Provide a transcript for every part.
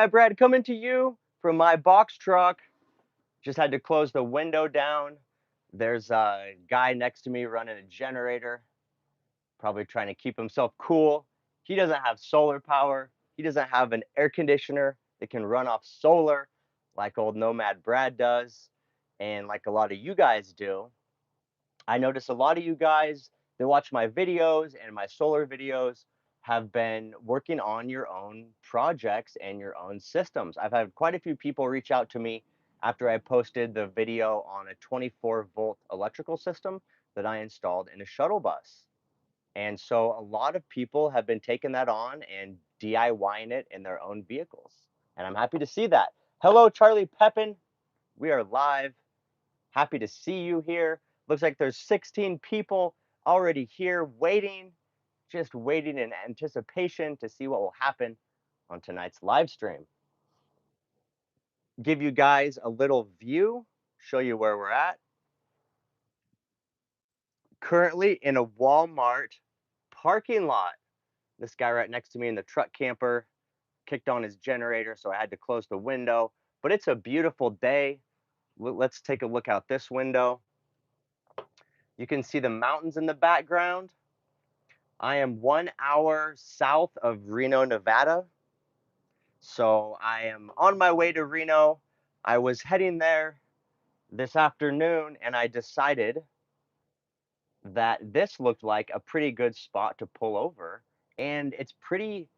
Brad, coming to you from my box truck. Just had to close the window down. There's a guy next to me running a generator, probably trying to keep himself cool. He doesn't have solar power. He doesn't have an air conditioner that can run off solar like old Nomad Brad does, and like a lot of you guys do. I notice a lot of you guys that watch my videos and my solar videos have been working on your own projects and your own systems. I've had quite a few people reach out to me after I posted the video on a 24-volt electrical system that I installed in a shuttle bus. And so a lot of people have been taking that on and DIYing it in their own vehicles. And I'm happy to see that. Hello, Charlie Pepin. We are live. Happy to see you here. Looks like there's 16 people already here waiting, just waiting in anticipation to see what will happen on tonight's live stream. Give you guys a little view, show you where we're at. Currently in a Walmart parking lot. This guy right next to me in the truck camper kicked on his generator, so I had to close the window. But it's a beautiful day. Let's take a look out this window. You can see the mountains in the background. I am 1 hour south of Reno, Nevada. So I am on my way to Reno. I was heading there this afternoon and I decided that this looked like a pretty good spot to pull over. And it's pretty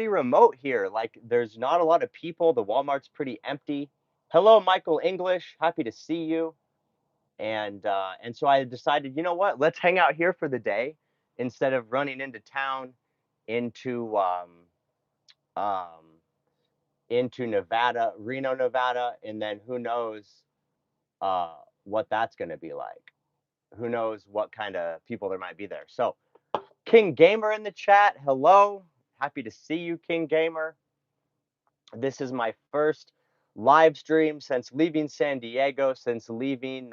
remote here. Like there's not a lot of people. The Walmart's pretty empty. Hello, Michael English. Happy to see you. And so I decided, you know what? Let's hang out here for the day instead of running into town into um, into Nevada, Reno, Nevada, and then who knows uh, what that's going to be like. Who knows what kind of people there might be there. So, King Gamer in the chat, hello. Happy to see you, King Gamer. This is my first live stream since leaving San Diego, since leaving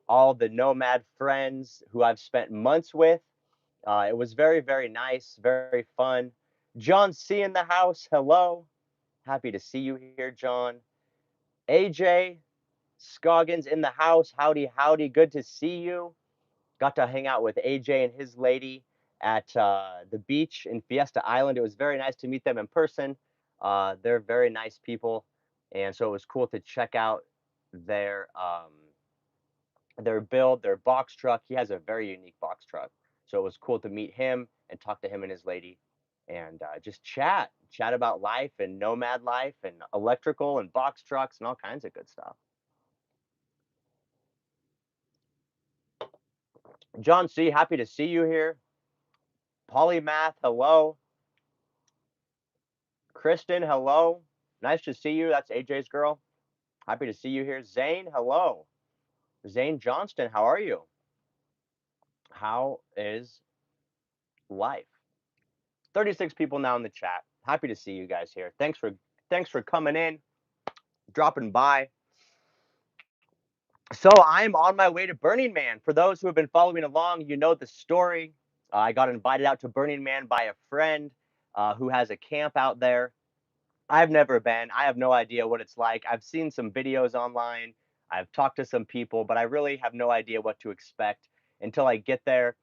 all the Nomad friends who I've spent months with. It was very, very nice, very fun. John C in the house, hello. Happy to see you here, John. AJ Scoggins in the house, howdy, howdy. Good to see you. Got to hang out with AJ and his lady at the beach in Fiesta Island. It was very nice to meet them in person. They're very nice people, and so it was cool to check out their their build, their box truck. He has a very unique box truck, so it was cool to meet him and talk to him and his lady, and just chat about life and nomad life and electrical and box trucks and all kinds of good stuff. John C, happy to see you here. Polymath, hello. Kristen, hello. Nice to see you. That's AJ's girl. Happy to see you here. Zane, hello. Zane Johnston, how are you? How is life? 36 people now in the chat. Happy to see you guys here. Thanks for coming in, dropping by. So I'm on my way to Burning Man. For those who have been following along, you know the story. I got invited out to Burning Man by a friend who has a camp out there. I've never been. I have no idea what it's like. I've seen some videos online. I've talked to some people, but I really have no idea what to expect until I get there.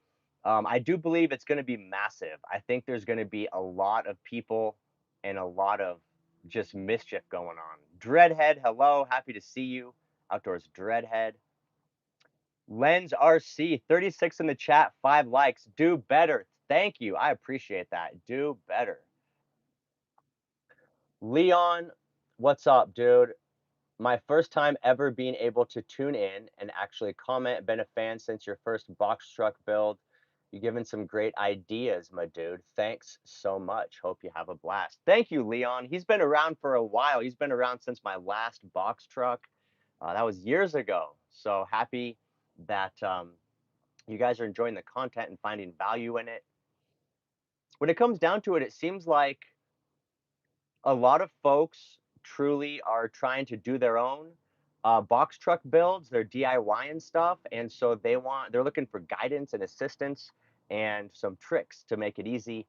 I do believe it's going to be massive. I think there's going to be a lot of people and a lot of just mischief going on. Dreadhead, hello. Happy to see you. Outdoors Dreadhead. Lens RC, 36 in the chat, 5 likes. Do better. Thank you. I appreciate that. Do better. Leon, what's up, dude? My first time ever being able to tune in and actually comment. Been a fan since your first box truck build. You've given some great ideas, my dude. Thanks so much. Hope you have a blast. Thank you, Leon. He's been around for a while. He's been around since my last box truck. That was years ago. So happy that you guys are enjoying the content and finding value in it. When it comes down to it, it seems like a lot of folks truly are trying to do their own box truck builds, their DIY and stuff, and so they're looking for guidance and assistance and some tricks to make it easy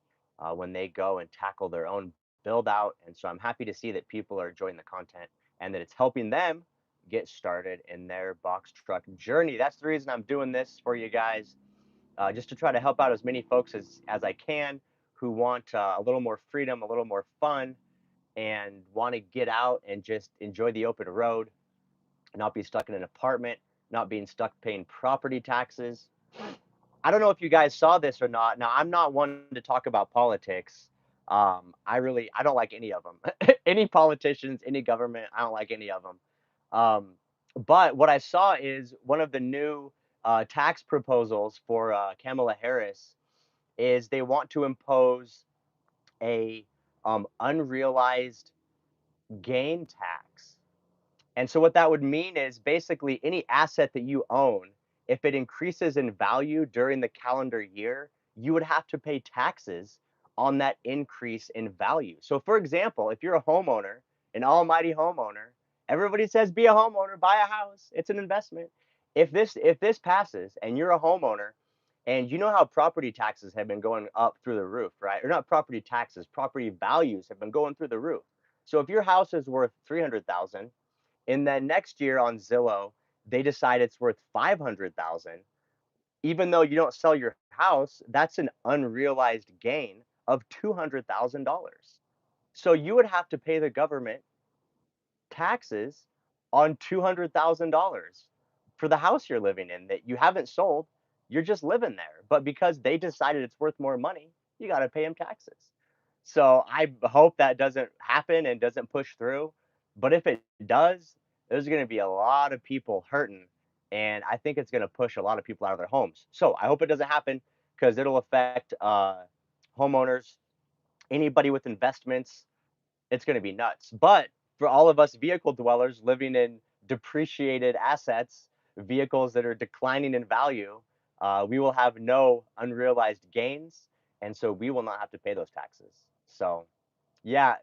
when they go and tackle their own build out. And so I'm happy to see that people are enjoying the content and that it's helping them get started in their box truck journey. That's the reason I'm doing this for you guys, just to try to help out as many folks as I can who want a little more freedom, a little more fun, and want to get out and just enjoy the open road, not be stuck in an apartment, not being stuck paying property taxes. I don't know if you guys saw this or not. Now, I'm not one to talk about politics. I don't like any of them. Any politicians, any government, I don't like any of them. But what I saw is one of the new tax proposals for Kamala Harris is they want to impose a unrealized gain tax. And so what that would mean is basically any asset that you own, if it increases in value during the calendar year, you would have to pay taxes on that increase in value. So for example, if you're a homeowner, an almighty homeowner, everybody says be a homeowner, buy a house, it's an investment. If this passes and you're a homeowner and you know how property taxes have been going up through the roof, right? Or not property taxes, property values have been going through the roof. So if your house is worth 300,000 and then next year on Zillow, they decide it's worth 500,000. Even though you don't sell your house, that's an unrealized gain of $200,000. So you would have to pay the government taxes on $200,000 for the house you're living in that you haven't sold. You're just living there. But because they decided it's worth more money, you got to pay them taxes. So I hope that doesn't happen and doesn't push through. But if it does, there's going to be a lot of people hurting. And I think it's going to push a lot of people out of their homes. So I hope it doesn't happen because it'll affect homeowners, anybody with investments, it's going to be nuts. But for all of us vehicle dwellers living in depreciated assets, vehicles that are declining in value, we will have no unrealized gains. And so we will not have to pay those taxes. So, yeah,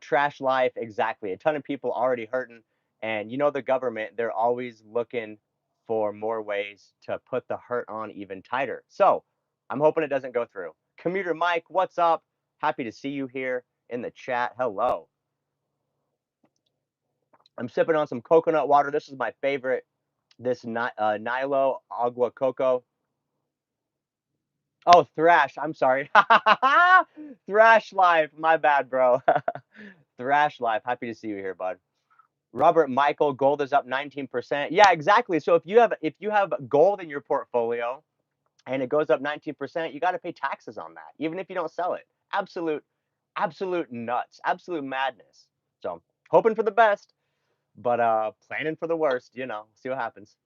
trash life, exactly. A ton of people already hurting. And you know, the government, they're always looking for more ways to put the hurt on even tighter. So, I'm hoping it doesn't go through. Commuter Mike, what's up? Happy to see you here in the chat. Hello. I'm sipping on some coconut water. This is my favorite. This Nilo Agua Coco. Oh, Thrash. I'm sorry. Thrash Life. My bad, bro. Thrash Life. Happy to see you here, bud. Robert Michael, gold is up 19%. Yeah, exactly. So if you have gold in your portfolio and it goes up 19%, you got to pay taxes on that, even if you don't sell it. Absolute nuts, absolute madness. So hoping for the best, but planning for the worst, see what happens.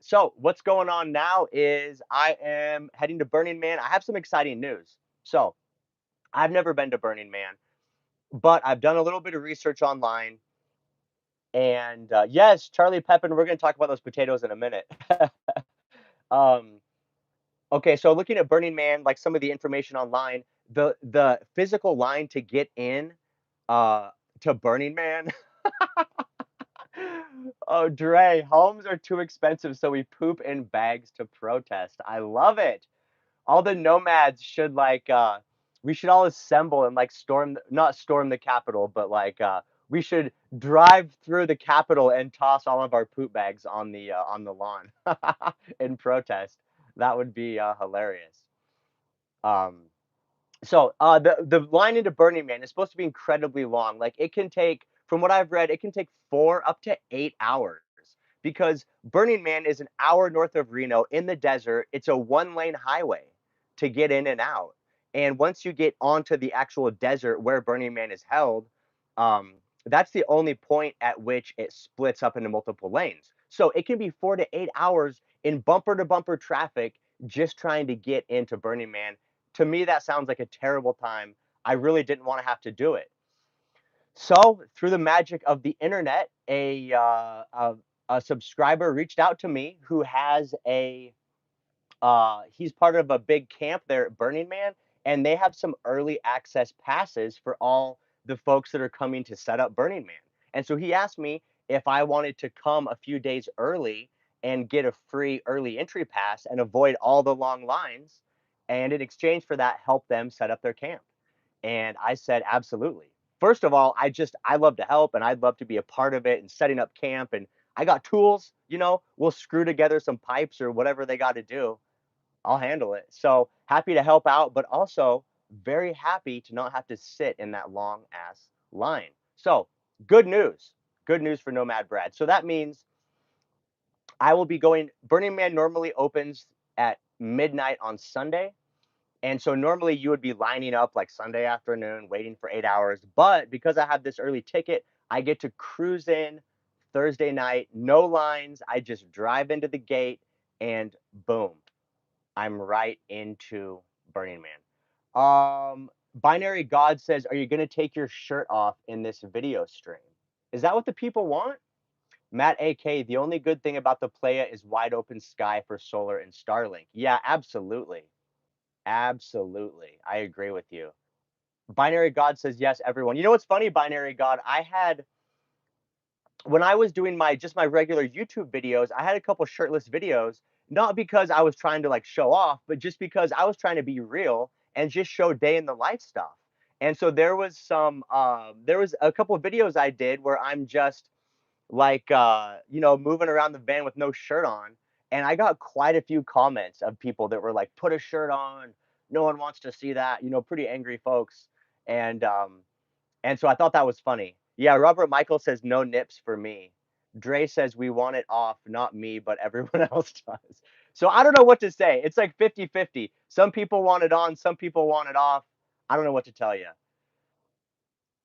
So what's going on now is I am heading to Burning Man. I have some exciting news. So I've never been to Burning Man, but I've done a little bit of research online. And yes, Charlie Pepin, we're going to talk about those potatoes in a minute. um, okay, so looking at Burning Man, like some of the information online, the physical line to get in uh, to Burning Man. Oh, Dre, homes are too expensive, so we poop in bags to protest. I love it. All the nomads should we should all assemble and like not storm the Capitol, but we should drive through the Capitol and toss all of our poop bags on the lawn in protest. That would be hilarious. Um, so the line into Burning Man is supposed to be incredibly long. Like it can take, from what I've read, it can take 4 up to 8 hours because Burning Man is an hour north of Reno in the desert. It's a one-lane highway to get in and out. And once you get onto the actual desert where Burning Man is held, um, that's the only point at which it splits up into multiple lanes. So it can be 4 to 8 hours in bumper to bumper traffic just trying to get into Burning Man. To me, that sounds like a terrible time. I really didn't want to have to do it. So, through the magic of the internet, a subscriber reached out to me who has he's part of a big camp there at Burning Man, and they have some early access passes for all the folks that are coming to set up Burning Man. And so he asked me if I wanted to come a few days early and get a free early entry pass and avoid all the long lines, and in exchange for that, help them set up their camp. And I said, absolutely. First of all, I love to help and I'd love to be a part of it and setting up camp. And I got tools, we'll screw together some pipes or whatever they got to do. I'll handle it. So happy to help out, but also very happy to not have to sit in that long ass line. So good news. Good news for Nomad Brad. So that means I will be going. Burning Man normally opens at midnight on Sunday. And so normally you would be lining up like Sunday afternoon, waiting for 8 hours. But because I have this early ticket, I get to cruise in Thursday night, no lines. I just drive into the gate and boom, I'm right into Burning Man. Binary God says, are you going to take your shirt off in this video stream? Is that what the people want? Matt AK, the only good thing about the Playa is wide open sky for solar and Starlink. Yeah, absolutely. Absolutely. I agree with you. Binary God says yes, everyone. You know what's funny, Binary God? When I was doing my regular YouTube videos, I had a couple shirtless videos, not because I was trying to like show off, but just because I was trying to be real and just show day in the life stuff. And so there was a couple of videos I did where I'm just like moving around the van with no shirt on, and I got quite a few comments of people that were like, put a shirt on, no one wants to see that, pretty angry folks. And um and so I thought that was funny. Yeah, Robert Michael says no nips for me. Dre says we want it off, not me, but everyone else does. So I don't know what to say. It's like 50-50. Some people want it on, some people want it off. I don't know what to tell you.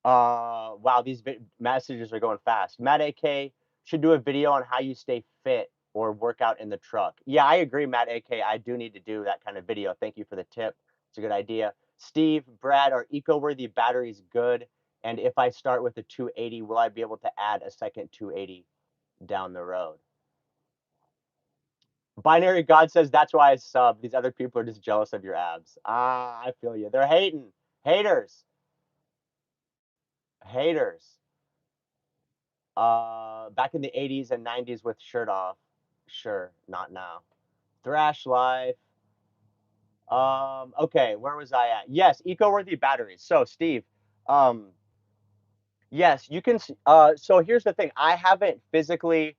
Wow, these messages are going fast. Matt AK should do a video on how you stay fit or work out in the truck. Yeah, I agree, Matt AK. I do need to do that kind of video. Thank you for the tip. It's a good idea. Steve, Brad, are eco-worthy batteries good? And if I start with a 280, will I be able to add a second 280 down the road? Binary God says that's why I sub. These other people are just jealous of your abs. Ah, I feel you. They're hating. Haters. Haters. Back in the 80s and 90s with shirt off. Sure, not now. Thrash Life. Okay, where was I at? Yes, eco-worthy batteries. So, Steve, um, yes, you can. So here's the thing. I haven't physically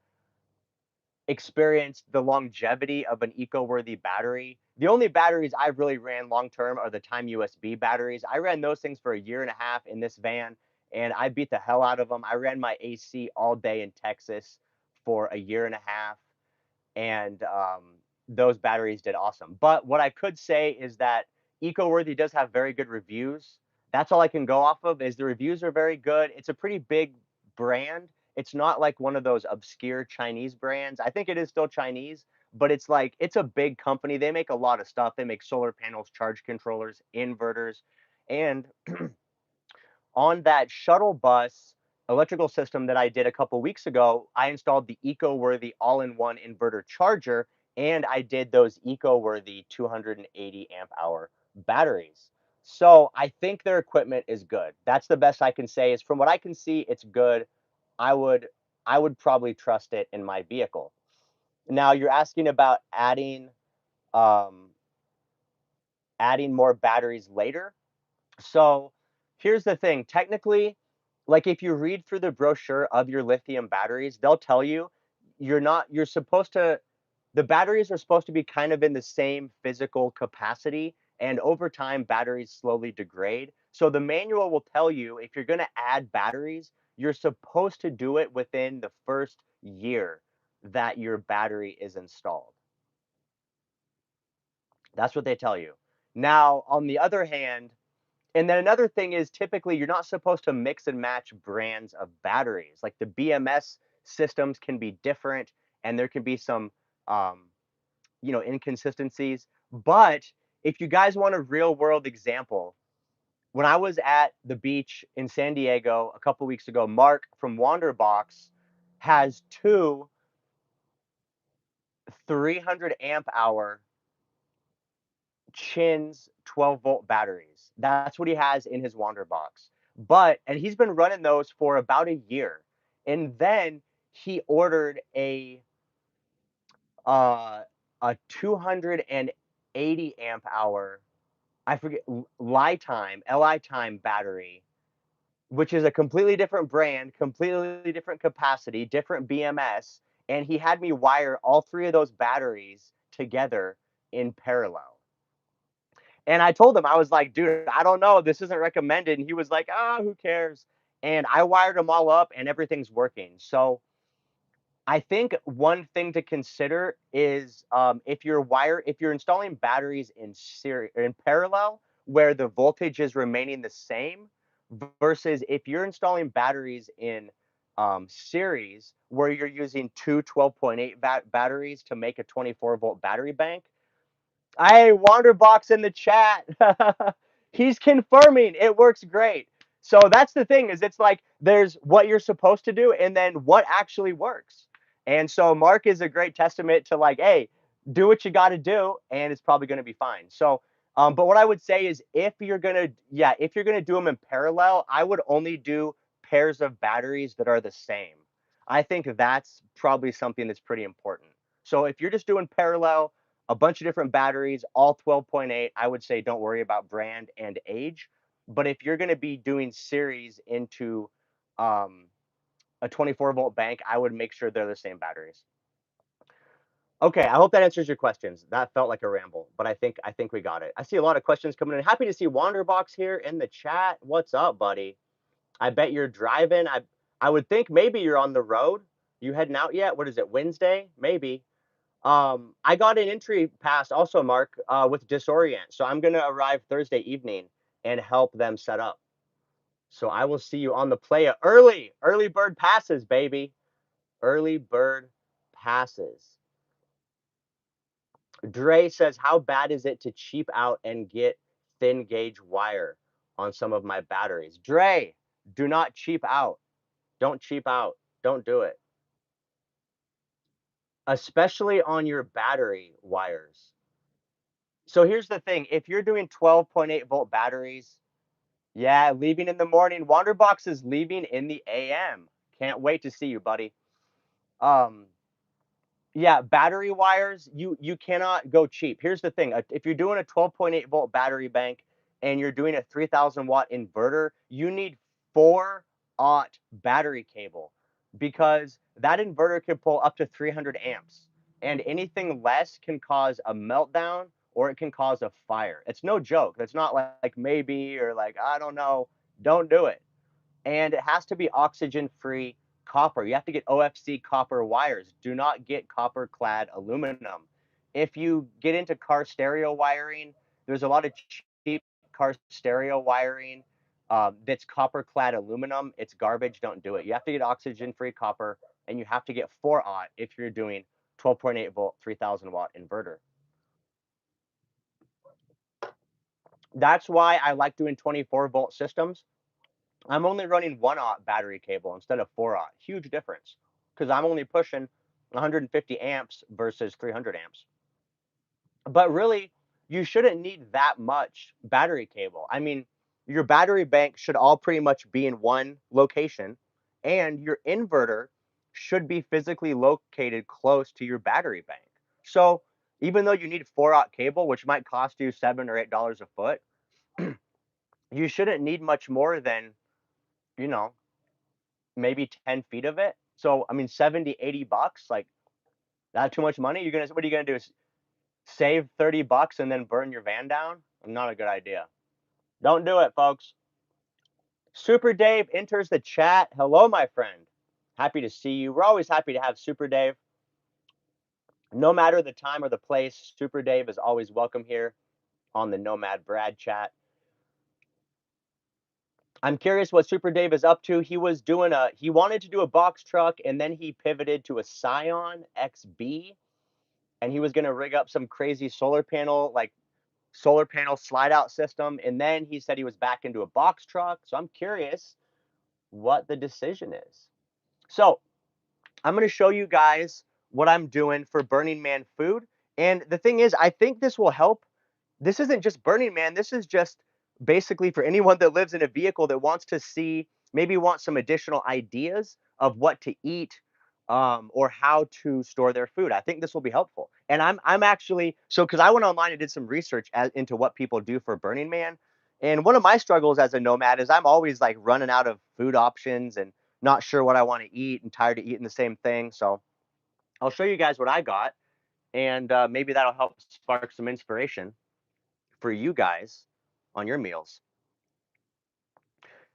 experienced the longevity of an eco-worthy battery. The only batteries I've really ran long term are the Time USB batteries. I ran those things for a year and a half in this van, and I beat the hell out of them. I ran my AC all day in Texas for a year and a half, and those batteries did awesome. But what I could say is that EcoWorthy does have very good reviews. That's all I can go off of. Is the reviews are very good. It's a pretty big brand. It's not like one of those obscure Chinese brands. I think it is still Chinese, but it's like it's a big company. They make a lot of stuff. They make solar panels, charge controllers, inverters, and on that shuttle bus electrical system that I did a couple weeks ago, I installed the eco-worthy all-in-one inverter charger, and I did those eco-worthy 280 amp hour batteries. So I think their equipment is good. That's the best I can say. Is from what I can see, it's good. I would I would probably trust it in my vehicle. Now you're asking about um, adding more batteries later. So here's the thing. Technically, like if you read through the brochure of your lithium batteries, they'll tell you you're supposed to, the batteries are supposed to be kind of in the same physical capacity. And over time, batteries slowly degrade. So the manual will tell you if you're going to add batteries, you're supposed to do it within the first year that your battery is installed. That's what they tell you. Now, on the other hand, and then another thing is typically you're not supposed to mix and match brands of batteries. Like the BMS systems can be different and there can be some um, inconsistencies. But if you guys want a real world example, when I was at the beach in San Diego a couple weeks ago, Mark from Wanderbox has two 300 amp hour Chin's 12-volt batteries. That's what he has in his Wanderbox. And he's been running those for about a year. And then he ordered uh, a 280 amp hour I forget Li-Time, Li-Time battery, which is a completely different brand, completely different capacity, different BMS, and he had me wire all 3 of those batteries together in parallel. And I told him, I was like, "Dude, I don't know, this isn't recommended," and he was like, "Ah, who cares?" And I wired them all up and everything's working. So I think one thing to consider is if you're installing batteries in parallel where the voltage is remaining the same versus if you're installing batteries in series where you're using two 12.8 batteries to make a 24-volt battery bank. Hey, Wanderbox in the chat. He's confirming it works great. So that's the thing is it's like there's what you're supposed to do and then what actually works. And so Mark is a great testament to like, hey, do what you got to do and it's probably going to be fine. So but what I would say is if you're gonna do them in parallel, I would only do pairs of batteries that are the same. I think that's probably something that's pretty important. So if you're just doing parallel, a bunch of different batteries, all 12.8, I would say don't worry about brand and age. But if you're going to be doing series into um, a 24-volt bank, I would make sure they're the same batteries. Okay, I hope that answers your questions. That felt like a ramble, but I think we got it. I see a lot of questions coming in. Happy to see Wanderbox here in the chat. What's up, buddy? I bet you're driving. I would think maybe you're on the road. You heading out yet? What is it? Wednesday? Maybe. I got an entry pass also, Mark, with Disorient. So I'm gonna arrive Thursday evening and help them set up. So I will see you on the playa early. Early bird passes, baby. Early bird passes. Dre says, how bad is it to cheap out and get thin gauge wire on some of my batteries? Dre, do not cheap out. Don't cheap out. Don't do it. Especially on your battery wires. So here's the thing, if you're doing 12.8-volt batteries, yeah, leaving in the morning. Wanderbox is leaving in the AM. Can't wait to see you, buddy. Um, yeah, battery wires, you cannot go cheap. Here's the thing, if you're doing a 12.8-volt battery bank and you're doing a 3,000-watt inverter, you need 4-aught battery cable because that inverter can pull up to 300 amps, and anything less can cause a meltdown or it can cause a fire. It's no joke. It's not like maybe or like, I don't know. Don't do it, and it has to be oxygen-free copper. You have to get OFC copper wires. Do not get copper-clad aluminum. If you get into car stereo wiring, there's a lot of cheap car stereo wiring that's copper-clad aluminum. It's garbage. Don't do it. You have to get oxygen-free copper, and you have to get 4-aught if you're doing 12.8-volt, 3,000-watt inverter. That's why I like doing 24-volt systems. I'm only running 1-aught battery cable instead of 4-aught. Huge difference because I'm only pushing 150 amps versus 300 amps. But really, you shouldn't need that much battery cable. I mean, your battery bank should all pretty much be in one location, and your inverter should be physically located close to your battery bank. So even though you need 4-aught cable, which might cost you $7 or $8 a foot, you shouldn't need much more than, you know, maybe 10 feet of it. So, I mean, 70, $80, like, not too much money. What are you gonna do? Save 30 bucks and then burn your van down? Not a good idea. Don't do it, folks. Super Dave enters the chat. Hello, my friend. Happy to see you. We're always happy to have Super Dave. No matter the time or the place, Super Dave is always welcome here on the Nomad Brad chat. I'm curious what Super Dave is up to. He wanted to do a box truck and then he pivoted to a Scion XB, and he was going to rig up some crazy solar panel slide out system, and then he said he was back into a box truck. So I'm curious what the decision is. So I'm going to show you guys what I'm doing for Burning Man food, and the thing is, I think this will help. This isn't just Burning Man, this is just basically for anyone that lives in a vehicle that wants to see, maybe want some additional ideas of what to eat or how to store their food. I think this will be helpful. And I'm actually so because I went online and did some research into what people do for Burning Man. And one of my struggles as a nomad is I'm always like running out of food options and not sure what I want to eat and tired of eating the same thing. So I'll show you guys what I got, and maybe that'll help spark some inspiration for you guys on your meals.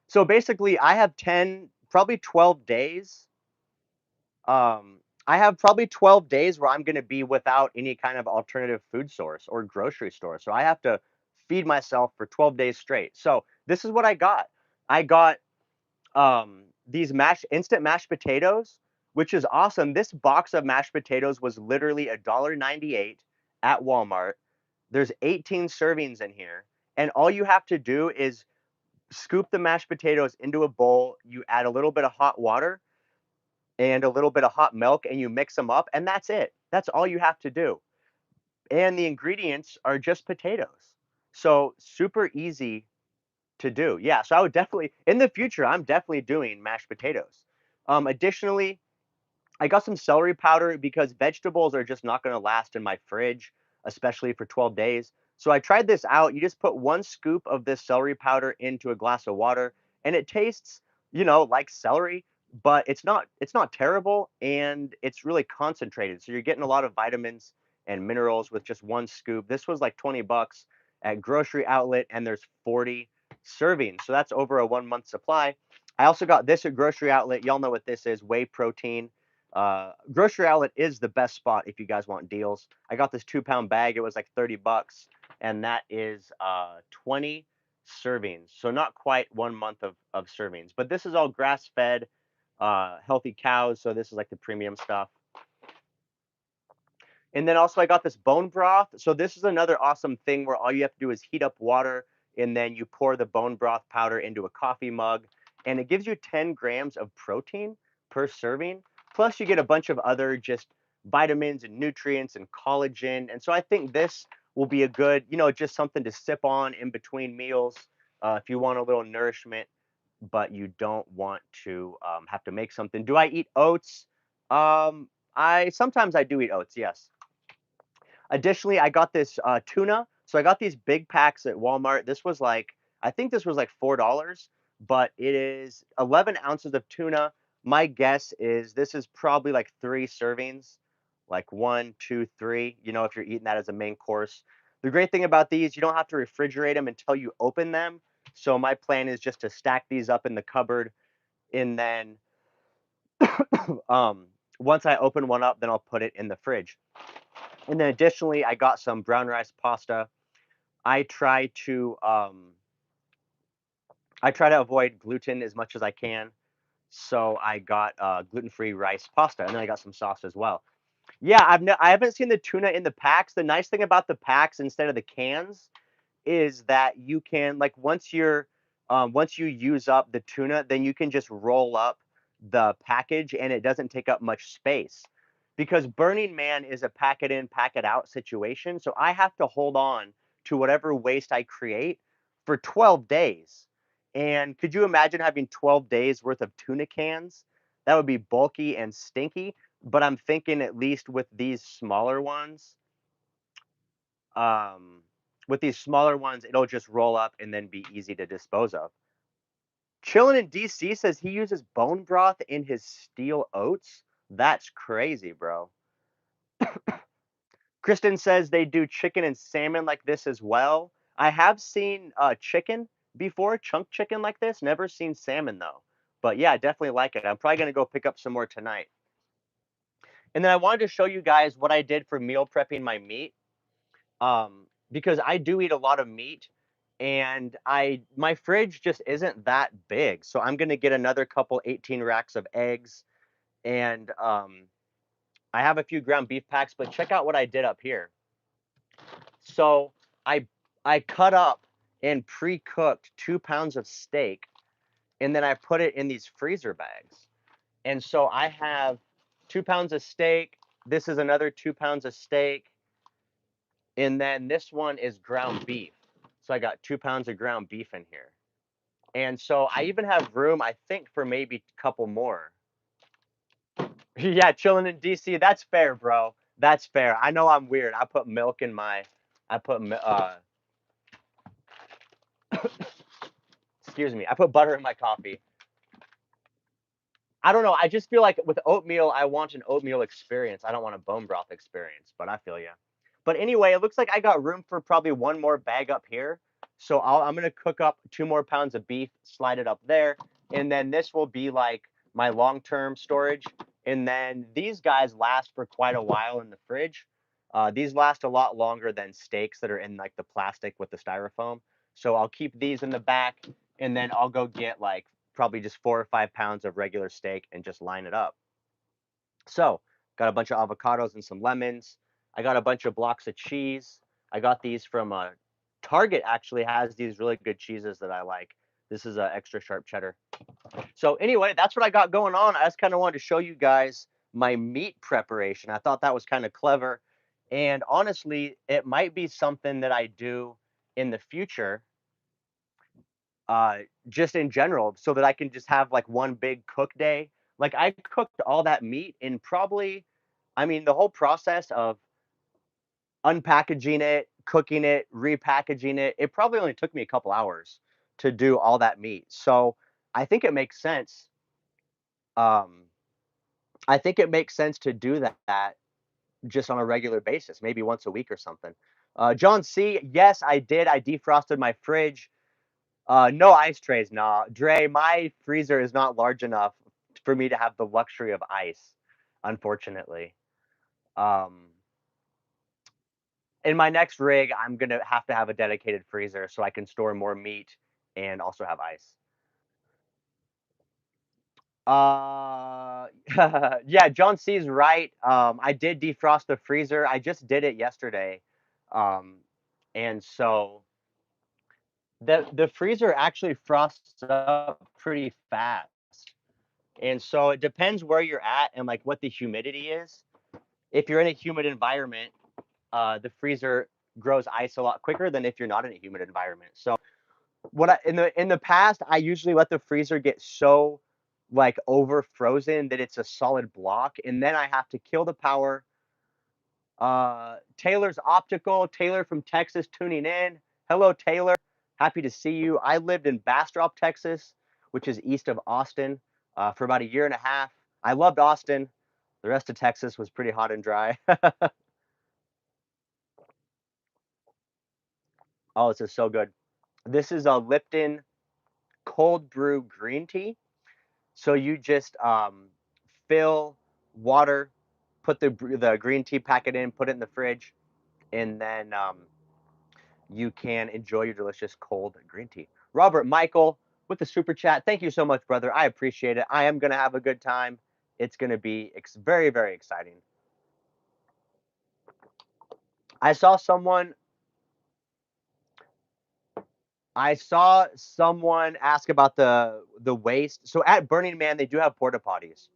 So basically, I have 10, probably 12 days. Um, I have probably 12 days where I'm going to be without any kind of alternative food source or grocery store. So I have to feed myself for 12 days straight. So this is what I got. I got these instant mashed potatoes, which is awesome. This box of mashed potatoes was literally $1.98 at Walmart. There's 18 servings in here, and all you have to do is scoop the mashed potatoes into a bowl. You add a little bit of hot water and a little bit of hot milk, and you mix them up, and that's it. That's all you have to do. And the ingredients are just potatoes. So super easy to do. Yeah, so I would definitely in the future, I'm definitely doing mashed potatoes. Additionally, I got some celery powder because vegetables are just not going to last in my fridge, especially for 12 days. So I tried this out. You just put 1 scoop of this celery powder into a glass of water, and it tastes, like celery, but it's not terrible, and it's really concentrated. So you're getting a lot of vitamins and minerals with just 1 scoop. This was like 20 bucks at grocery outlet, and there's 40 servings. So that's over a 1 month supply. I also got this at grocery outlet. Y'all know what this is, whey protein. Grocery outlet is the best spot if you guys want deals. I got this 2 pound bag. It was like 30 bucks, and that is 20 servings. So not quite 1 month of servings, but this is all grass fed, healthy cows. So this is like the premium stuff. And then also I got this bone broth. So this is another awesome thing where all you have to do is heat up water and then you pour the bone broth powder into a coffee mug, and it gives you 10 grams of protein per serving. Plus you get a bunch of other just vitamins and nutrients and collagen. And so I think this will be a good, just something to sip on in between meals if you want a little nourishment, but you don't want to have to make something. Do I eat oats? I sometimes I do eat oats, yes. Additionally, I got this tuna. So I got these big packs at Walmart. I think this was like $4, but it is 11 ounces of tuna. My guess is this is probably like 3 servings, like 1, 2, 3, if you're eating that as a main course. The great thing about these, you don't have to refrigerate them until you open them. So my plan is just to stack these up in the cupboard, and then once I open one up, then I'll put it in the fridge. And then additionally, I got some brown rice pasta. I try to um, I try to avoid gluten as much as I can. So I got gluten-free rice pasta, and then I got some sauce as well. Yeah, I haven't seen the tuna in the packs. The nice thing about the packs instead of the cans is that you can like once you use up the tuna, then you can just roll up the package and it doesn't take up much space. Because Burning Man is a pack it in, pack it out situation. So I have to hold on to whatever waste I create for 12 days. And could you imagine having 12 days worth of tuna cans? That would be bulky and stinky. But I'm thinking at least um, with these smaller ones, it'll just roll up and then be easy to dispose of. Chillin' in DC says he uses bone broth in his steel oats. That's crazy, bro. Kristen says they do chicken and salmon like this as well. I have seen chicken before, chunk chicken like this. Never seen salmon though. But yeah, I definitely like it. I'm probably gonna go pick up some more tonight. And then I wanted to show you guys what I did for meal prepping my meat. Because I do eat a lot of meat, and my fridge just isn't that big. So I'm gonna get another couple 18 racks of eggs, and I have a few ground beef packs. But check out what I did up here. So I I cut up and pre-cooked 2 pounds of steak, and then I put it in these freezer bags. And so I have 2 pounds of steak. This is another 2 pounds of steak. And then this one is ground beef. So I got 2 pounds of ground beef in here. And so I even have room, I think, for maybe a couple more. Yeah, chilling in DC. That's fair, bro. That's fair. I know I'm weird. I put milk in my. I put excuse me. I put butter in my coffee. I don't know. I just feel like with oatmeal, I want an oatmeal experience. I don't want a bone broth experience, but I feel you. But anyway, it looks like I got room for probably one more bag up here. So I'm going to cook up 2 more pounds of beef, slide it up there. And then this will be like my long-term storage. And then these guys last for quite a while in the fridge. These last a lot longer than steaks that are in like the plastic with the styrofoam. So I'll keep these in the back and then I'll go get like probably just 4 or 5 pounds of regular steak and just line it up. So, got a bunch of avocados and some lemons. I got a bunch of blocks of cheese. I got these from Target. Actually has these really good cheeses that I like. This is a extra sharp cheddar. So anyway, that's what I got going on. I just kind of wanted to show you guys my meat preparation. I thought that was kind of clever, and honestly, it might be something that I do in the future, uh, just in general, so that I can just have like one big cook day. Like I cooked all that meat in probably, I mean, the whole process of unpackaging it, cooking it, repackaging it, it probably only took me a couple hours to do all that meat. So I think it makes sense. Um, I think it makes sense to do that just on a regular basis, maybe once a week or something. John C, yes, I did. I defrosted my fridge. No ice trays, nah. Dre, my freezer is not large enough for me to have the luxury of ice, unfortunately. Um, in my next rig, I'm gonna have to have a dedicated freezer so I can store more meat and also have ice. Uh, yeah, John C's right. I did defrost the freezer. I just did it yesterday. Um, and so the freezer actually frosts up pretty fast. And so it depends where you're at and like what the humidity is. If you're in a humid environment, the freezer grows ice a lot quicker than if you're not in a humid environment. So what I in the past, I usually let the freezer get so like over frozen that it's a solid block, and then I have to kill the power. Taylor's Optical, Taylor from Texas tuning in. Hello, Taylor. Happy to see you. I lived in Bastrop, Texas, which is east of Austin, for about a year and a half. I loved Austin. The rest of Texas was pretty hot and dry. Oh, this is so good. This is a Lipton cold brew green tea. So you just fill water, put the green tea packet in, put it in the fridge, and then you can enjoy your delicious cold green tea. Robert Michael with the super chat. Thank you so much, brother. I appreciate it. I am gonna have a good time. It's gonna be very, very exciting. I saw someone. I saw someone ask about the waste. So at Burning Man, they do have porta potties.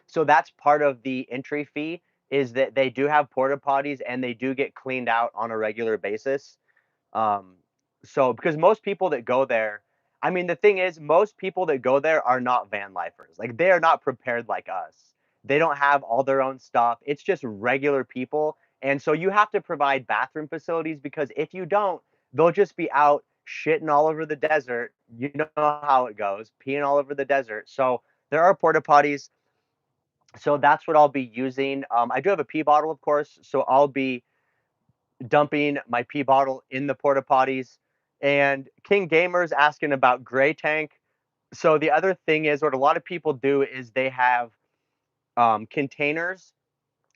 So that's part of the entry fee is that they do have porta potties and they do get cleaned out on a regular basis. Um, so because most people that go there, I mean, the thing is, most people that go there are not van lifers. Like they are not prepared like us. They don't have all their own stuff. It's just regular people. And so you have to provide bathroom facilities because if you don't, they'll just be out shitting all over the desert. You know how it goes, peeing all over the desert. So there are porta potties. So that's what I'll be using. I do have a pee bottle, of course. So I'll be dumping my pee bottle in the porta potties. And King Gamer's asking about gray tank. So the other thing is, what a lot of people do is they have containers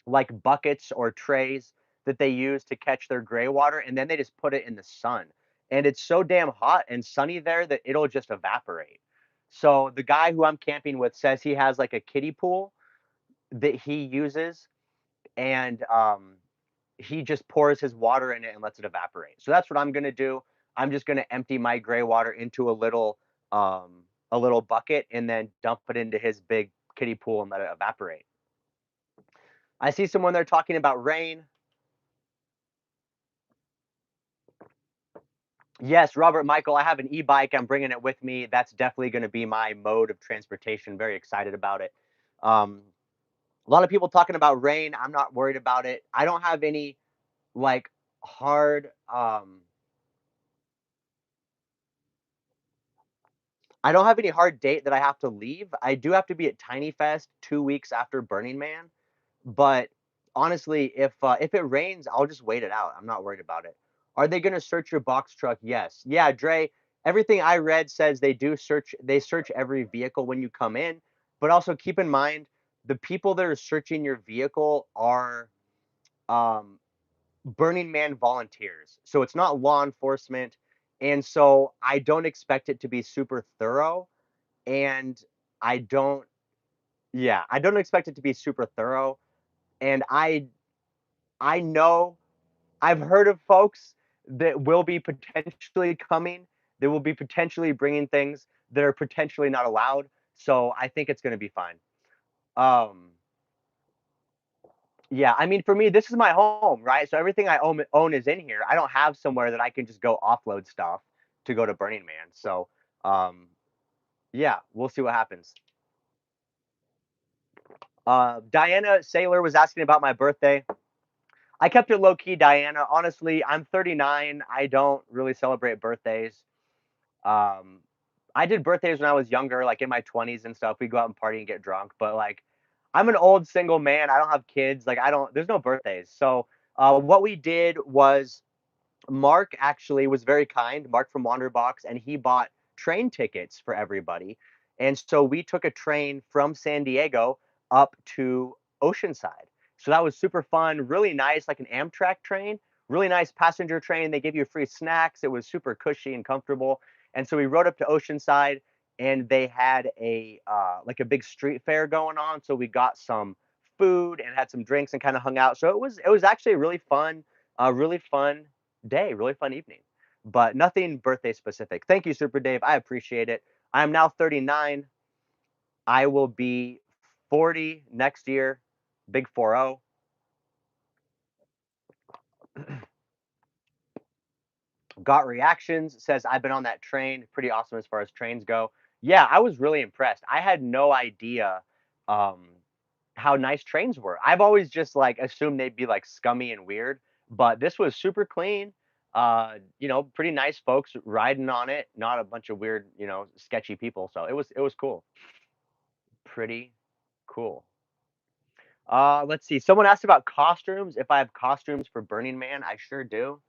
like buckets or trays that they use to catch their gray water, and then they just put it in the sun. And it's so damn hot and sunny there that it'll just evaporate. So the guy who I'm camping with says he has like a kiddie pool that he uses, and he just pours his water in it and lets it evaporate. So that's what I'm gonna do. I'm just gonna empty my gray water into a little bucket and then dump it into his big kiddie pool and let it evaporate. I see someone there talking about rain. Yes, Robert Michael, I have an e-bike. I'm bringing it with me. That's definitely going to be my mode of transportation. Very excited about it. Um, A lot of people talking about rain. I'm not worried about it. I don't have any like hard I don't have any hard date that I have to leave. I do have to be at Tiny Fest 2 weeks after Burning Man, but honestly, if it rains, I'll just wait it out. I'm not worried about it. Are they gonna search your box truck? Yes. Yeah, Dre, everything I read says they search every vehicle when you come in, but also keep in mind the people that are searching your vehicle are um Burning Man volunteers. So it's not law enforcement. And so I don't expect it to be super thorough. And I don't, yeah, I don't expect it to be super thorough. And I know I've heard of folks that will be potentially coming, that will be potentially bringing things that are potentially not allowed. So I think it's going to be fine. Um, Yeah, I mean, for me, this is my home, right? So everything I own is in here. I don't have somewhere that I can just go offload stuff to go to Burning Man. So, um, yeah, we'll see what happens. Diana Saylor was asking about my birthday. I kept it low key, Diana. Honestly, I'm 39. I don't really celebrate birthdays. Um, I did birthdays when I was younger, like in my 20s and stuff. We go out and party and get drunk. But like, I'm an old single man. I don't have kids. Like, I don't. There's no birthdays. So, what we did was Mark actually was very kind, Mark from Wanderbox, and he bought train tickets for everybody. And so we took a train from San Diego up to Oceanside. So that was super fun, really nice, like an Amtrak train, really nice passenger train. They give you free snacks. It was super cushy and comfortable. And so we rode up to Oceanside, and they had a like a big street fair going on. So we got some food and had some drinks and kind of hung out. So it was actually a really fun day, really fun evening, but nothing birthday specific. Thank you, Super Dave. I appreciate it. I am now 39. I will be 40 next year. Big 40. Got reactions, says I've been on that train. Pretty awesome as far as trains go. Yeah, I was really impressed. I had no idea um, how nice trains were. I've always just like assumed they'd be like scummy and weird, but this was super clean. Pretty nice folks riding on it, not a bunch of weird, sketchy people. So it was cool. Pretty cool. Let's see. Someone asked about costumes. If I have costumes for Burning Man, I sure do.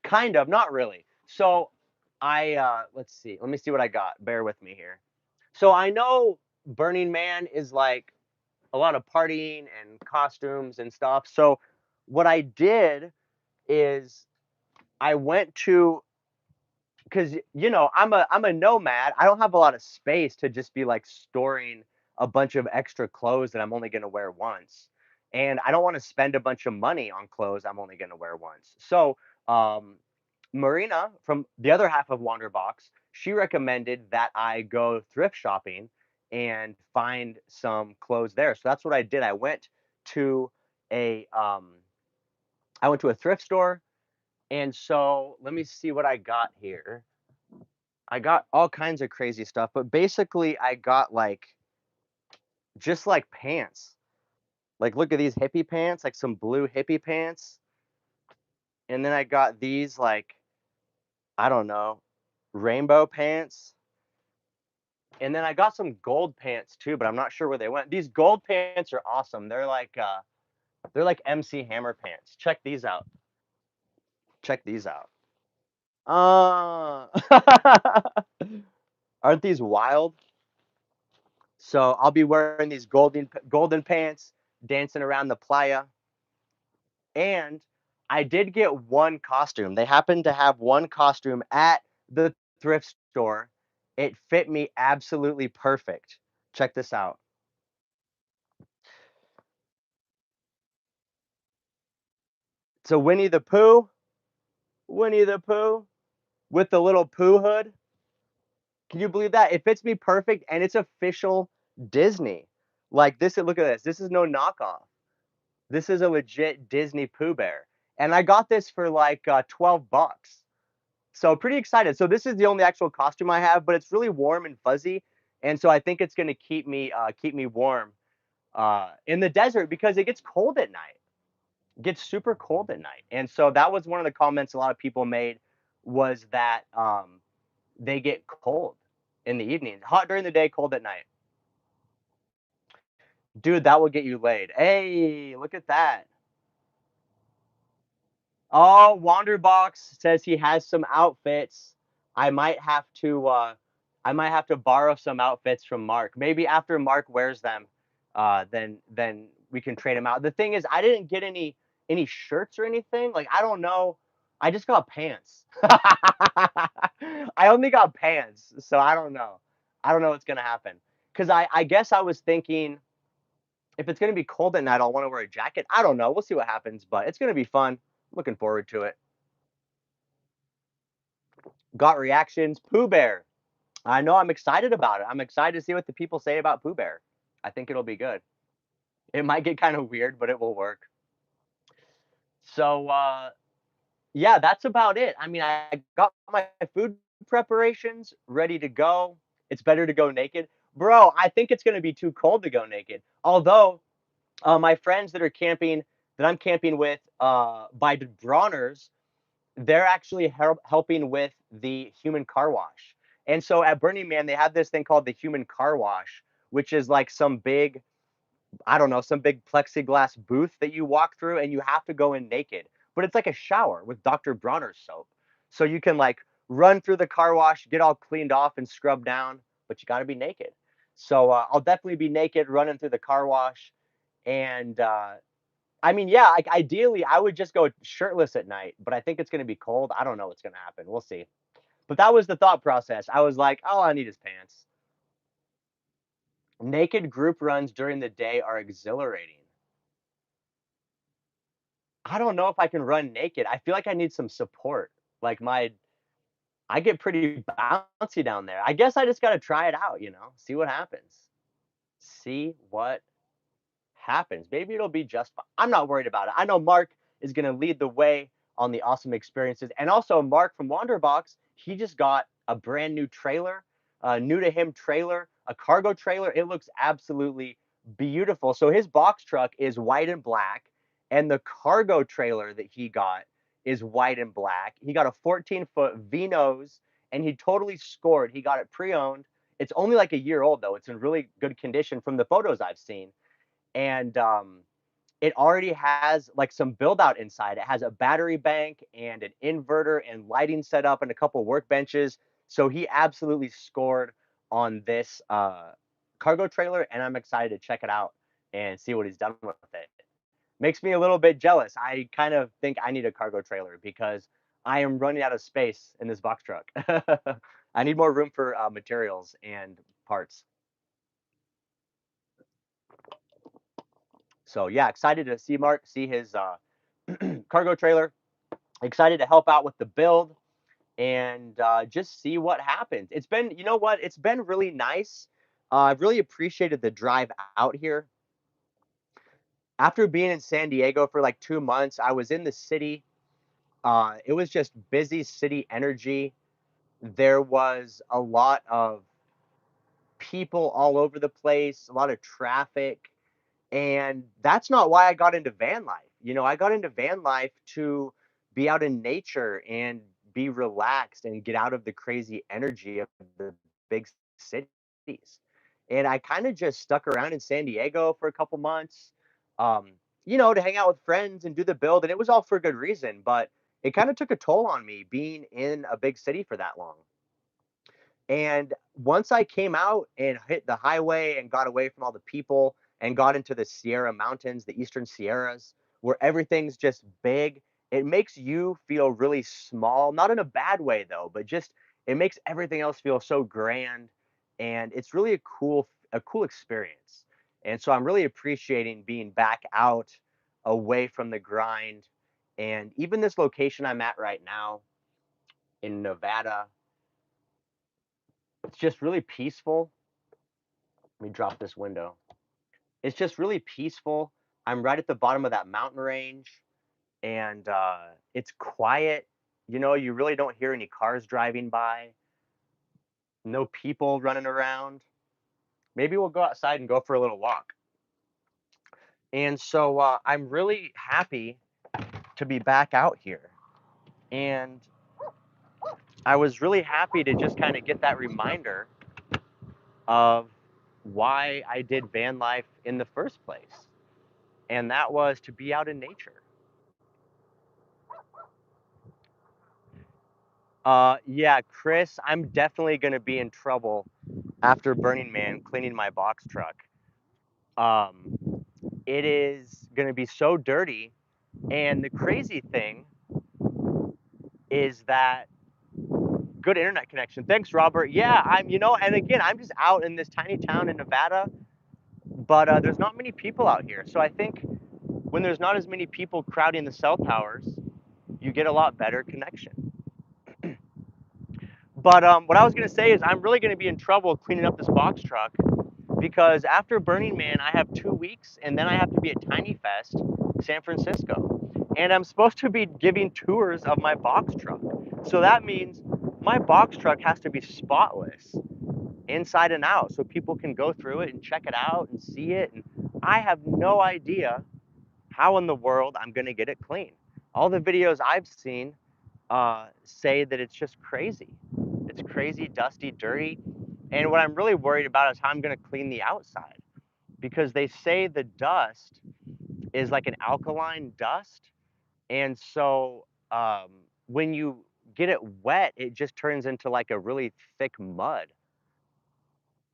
Kind of, not really. So let's see. Let me see what I got. Bear with me here. So I know Burning Man is like a lot of partying and costumes and stuff. So what I did is I went to because I'm a nomad. I don't have a lot of space to just be like storing a bunch of extra clothes that I'm only going to wear once, and I don't want to spend a bunch of money on clothes I'm only going to wear once. So um, Marina from the other half of Wanderbox, she recommended that I go thrift shopping and find some clothes there. So that's what I did. To a um, I went to a thrift store, and so let me see what I got here. I got all kinds of crazy stuff, but basically I got like just like pants. Like look at these hippie pants, like some blue hippie pants. And then I got these like I don't know, rainbow pants. And then I got some gold pants too, but I'm not sure where they went. These gold pants are awesome. They're like MC Hammer pants. Check these out. Check these out. Uh Aren't these wild? So I'll be wearing these golden pants, dancing around the playa. And I did get one costume. They happened to have one costume at the thrift store. It fit me absolutely perfect. Check this out. So Winnie the Pooh with the little Pooh hood. Can you believe that? It fits me perfect and it's official Disney. Like this, look at this. This is no knockoff. This is a legit Disney Pooh Bear. And I got this for like 12 bucks. So pretty excited. So this is the only actual costume I have, but it's really warm and fuzzy, and so I think it's gonna keep me warm in the desert because it gets cold at night. It gets super cold at night. And so that was one of the comments a lot of people made was that they get cold in the evening, hot during the day, cold at night. Dude, that will get you laid. Hey, look at that. Oh, Wanderbox says he has some outfits. I might have to I might have to borrow some outfits from Mark. Maybe after Mark wears them, then we can trade them out. The thing is, I didn't get any shirts or anything. Like I don't know. I just got pants. I only got pants, so I don't know. I don't know what's gonna happen. Cause I guess I was thinking if it's gonna be cold at night, I'll want to wear a jacket. I don't know. We'll see what happens, but it's gonna be fun. Looking forward to it. Got reactions. Pooh Bear. I know I'm excited about it. I'm excited to see what the people say about Pooh Bear. I think it'll be good. It might get kind of weird, but it will work. So yeah, that's about it. I mean, I got my food preparations ready to go. It's better to go naked. Bro, I think it's gonna be too cold to go naked. Although my friends that are camping that I'm camping with by the Bronner's, they're actually helping with the human car wash. And so at Burning Man, they have this thing called the human car wash, which is like some big, I don't know, some big plexiglass booth that you walk through and you have to go in naked. But it's like a shower with Dr. Bronner's soap. So you can like run through the car wash, get all cleaned off and scrubbed down, but you got to be naked. So I'll definitely be naked running through the car wash. And I mean, yeah, like ideally, I would just go shirtless at night, but I think it's gonna be cold. I don't know what's gonna happen. We'll see. But that was the thought process. I was like, all I need is pants. Naked group runs during the day are exhilarating. I don't know if I can run naked. I feel like I need some support. Like I get pretty bouncy down there. I guess I just gotta try it out, see what happens. See what happens. Maybe it'll be just fine. I'm not worried about it. I know Mark is going to lead the way on the awesome experiences. And also, Mark from Wanderbox, he just got a brand new trailer, a new to him trailer, a cargo trailer. It looks absolutely beautiful. So his box truck is white and black, and the cargo trailer that he got is white and black. He got a 14-foot V-nose, and he totally scored. He got it pre-owned. It's only like a year old though. It's in really good condition from the photos I've seen, and it already has like some build out inside. It has a battery bank and an inverter and lighting setup and a couple workbenches. So he absolutely scored on this cargo trailer, and I'm excited to check it out and see what he's done with it. Makes me a little bit jealous. I kind of think I need a cargo trailer because I am running out of space in this box truck. I need more room for materials and parts. So yeah, excited to see Mark see his cargo trailer. Excited to help out with the build and just see what happens. It's been, you know what? It's been really nice. I've really appreciated the drive out here. After being in San Diego for like 2 months, I was in the city. It was just busy city energy. There was a lot of people all over the place, a lot of traffic. And that's not why I got into van life. I got into van life to be out in nature and be relaxed and get out of the crazy energy of the big cities. And I kind of just stuck around in San Diego for a couple months, um, to hang out with friends and do the build. And it was all for a good reason, but it kind of took a toll on me being in a big city for that long. And once I came out and hit the highway and got away from all the people and got into the Sierra Mountains, the Eastern Sierras, where everything's just big, it makes you feel really small, not in a bad way though, but just it makes everything else feel so grand, and it's really a cool experience. And so I'm really appreciating being back out away from the grind. And even this location I'm at right now in Nevada, it's just really peaceful. Let me drop this window. It's just really peaceful. I'm right at the bottom of that mountain range, and it's quiet. You really don't hear any cars driving by, no people running around. Maybe we'll go outside and go for a little walk. And so I'm really happy to be back out here. And I was really happy to just kind of get that reminder of why I did van life in the first place. And that was to be out in nature. Yeah, Chris, I'm definitely going to be in trouble after Burning Man cleaning my box truck. Um, it is going to be so dirty. And the crazy thing is that good internet connection. Thanks, Robert. Yeah, and again, I'm just out in this tiny town in Nevada, but there's not many people out here. So I think when there's not as many people crowding the cell towers, you get a lot better connection. But what I was going to say is I'm really going to be in trouble cleaning up this box truck because after Burning Man, I have 2 weeks and then I have to be at Tiny Fest, San Francisco. And I'm supposed to be giving tours of my box truck. So that means my box truck has to be spotless inside and out so people can go through it and check it out and see it. And I have no idea how in the world I'm going to get it clean. All the videos I've seen say that it's just crazy. It's crazy, dusty, dirty. And what I'm really worried about is how I'm going to clean the outside because they say the dust is like an alkaline dust. And so when you get it wet, it just turns into like a really thick mud.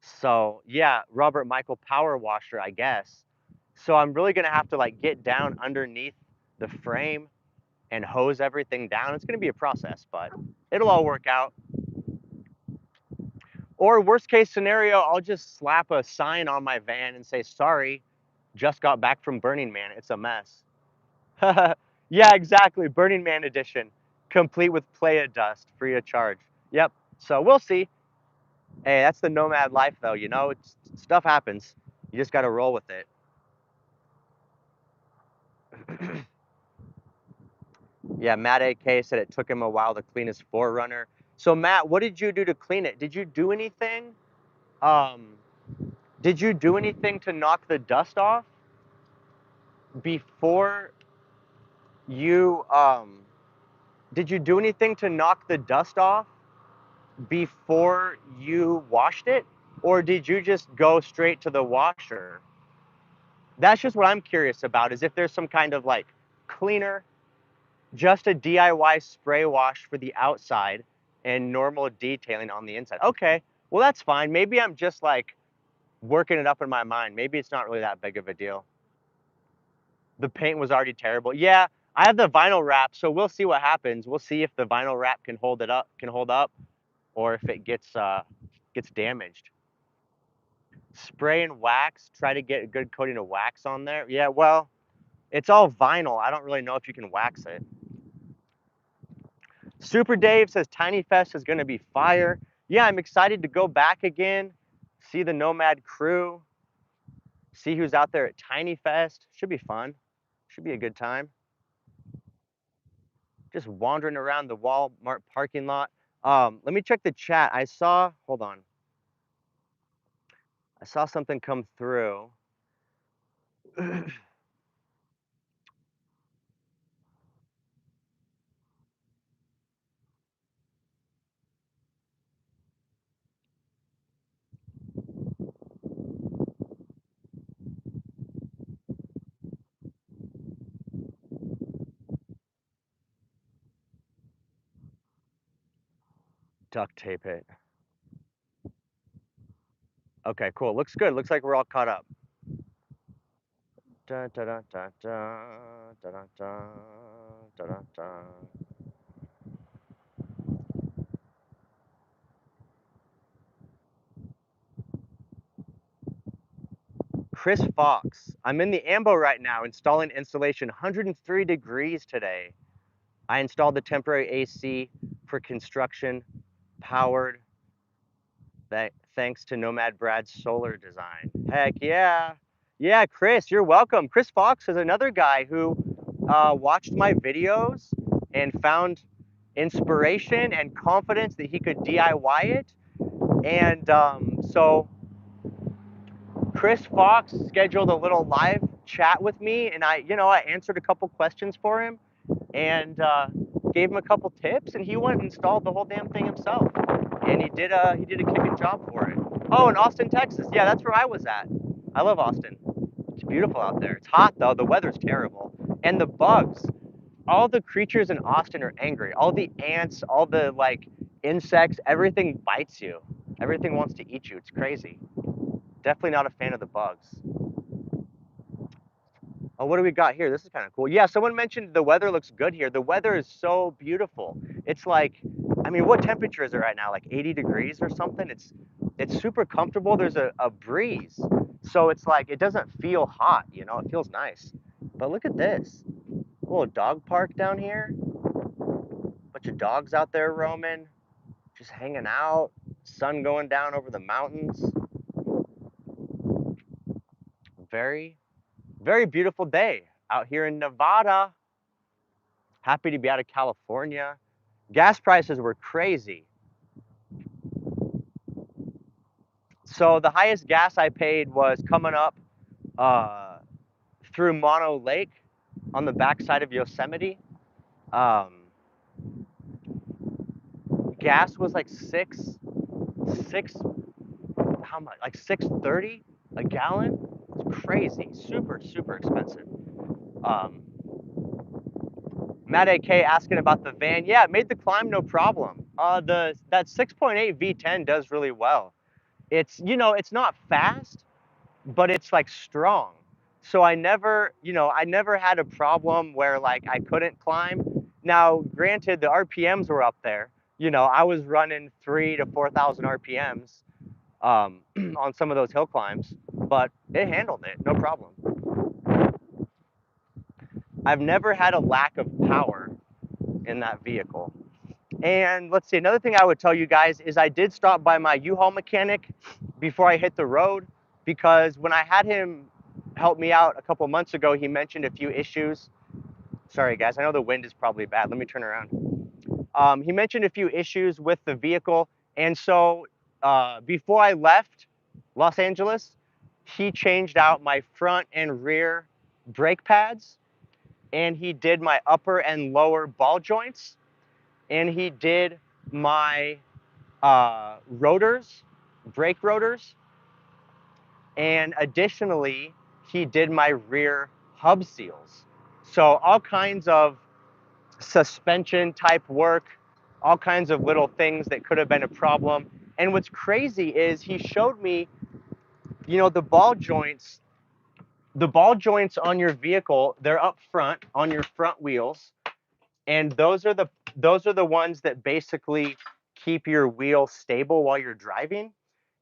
So yeah, Robert Michael power washer, I guess. So I'm really gonna have to like get down underneath the frame and hose everything down. It's gonna be a process, but it'll all work out. Or worst case scenario, I'll just slap a sign on my van and say, sorry, just got back from Burning Man. It's a mess. Yeah, exactly. Burning Man edition, complete with playa dust, free of charge. Yep. So we'll see. Hey, that's the nomad life, though. You know, stuff happens. You just got to roll with it. Yeah, Matt AK said it took him a while to clean his Forerunner. So Matt, what did you do to clean it? Did you do anything? Um, did you do anything to knock the dust off before you did you do anything to knock the dust off before you washed it? Or did you just go straight to the washer? That's just what I'm curious about, is if there's some kind of like cleaner, just a DIY spray wash for the outside and normal detailing on the inside. Okay, well that's fine. Maybe I'm just like working it up in my mind. Maybe it's not really that big of a deal. The paint was already terrible. Yeah, I have the vinyl wrap, so we'll see what happens. We'll see if the vinyl wrap can hold up, or if it gets damaged. Spray and wax, try to get a good coating of wax on there. Yeah, well, it's all vinyl. I don't really know if you can wax it. Super Dave says Tiny Fest is going to be fire. Yeah, I'm excited to go back again, see the Nomad crew, see who's out there at Tiny Fest. Should be fun. Should be a good time. Just wandering around the Walmart parking lot. Let me check the chat. Hold on. I saw something come through. Duct tape it. Okay, cool. Looks good. Looks like we're all caught up. Da, da, da, da, da, da, da, da, da, da, da. Chris Fox. I'm in the AMBO right now installing installation 103 degrees today. I installed the temporary AC for construction powered thanks to Nomad Brad's solar design. Heck yeah. Yeah, Chris, you're welcome. Chris Fox is another guy who watched my videos and found inspiration and confidence that he could DIY it. And so Chris Fox scheduled a little live chat with me, and I answered a couple questions for him, and gave him a couple tips, and he went and installed the whole damn thing himself. And he did a kicking job for it. Oh, in Austin, Texas. Yeah, that's where I was at. I love Austin. It's beautiful out there. It's hot though. The weather's terrible. And the bugs. All the creatures in Austin are angry. All the ants, all the like insects, everything bites you. Everything wants to eat you. It's crazy. Definitely not a fan of the bugs. Oh, what do we got here? This is kind of cool. Yeah, someone mentioned the weather looks good here. The weather is so beautiful. It's like, I mean, what temperature is it right now? Like 80 degrees or something? It's super comfortable. There's a breeze. So it's like, it doesn't feel hot, it feels nice. But look at this. A little dog park down here. Bunch of dogs out there roaming, just hanging out. Sun going down over the mountains. Very, very beautiful day out here in Nevada. Happy to be out of California. Gas prices were crazy. So the highest gas I paid was coming up uh, through Mono Lake on the backside of Yosemite. Um, gas was like six, how much? Like 6.30 a gallon. It's crazy, super, super expensive. Um, Matt AK asking about the van. Yeah, it made the climb no problem. That 6.8 V10 does really well. It's not fast, but it's like strong. So I never had a problem where like I couldn't climb. Now, granted, the RPMs were up there. I was running 3 to 4,000 RPMs on some of those hill climbs, but it handled it, no problem. I've never had a lack of power in that vehicle. And let's see, another thing I would tell you guys is I did stop by my U-Haul mechanic before I hit the road, because when I had him help me out a couple months ago, he mentioned a few issues. Sorry guys, I know the wind is probably bad. Let me turn around. He mentioned a few issues with the vehicle. And so before I left Los Angeles, he changed out my front and rear brake pads, and he did my upper and lower ball joints, and he did my rotors, brake rotors, and additionally, he did my rear hub seals. So all kinds of suspension type work, all kinds of little things that could have been a problem. And what's crazy is he showed me, the ball joints on your vehicle, they're up front on your front wheels, and those are the ones that basically keep your wheel stable while you're driving.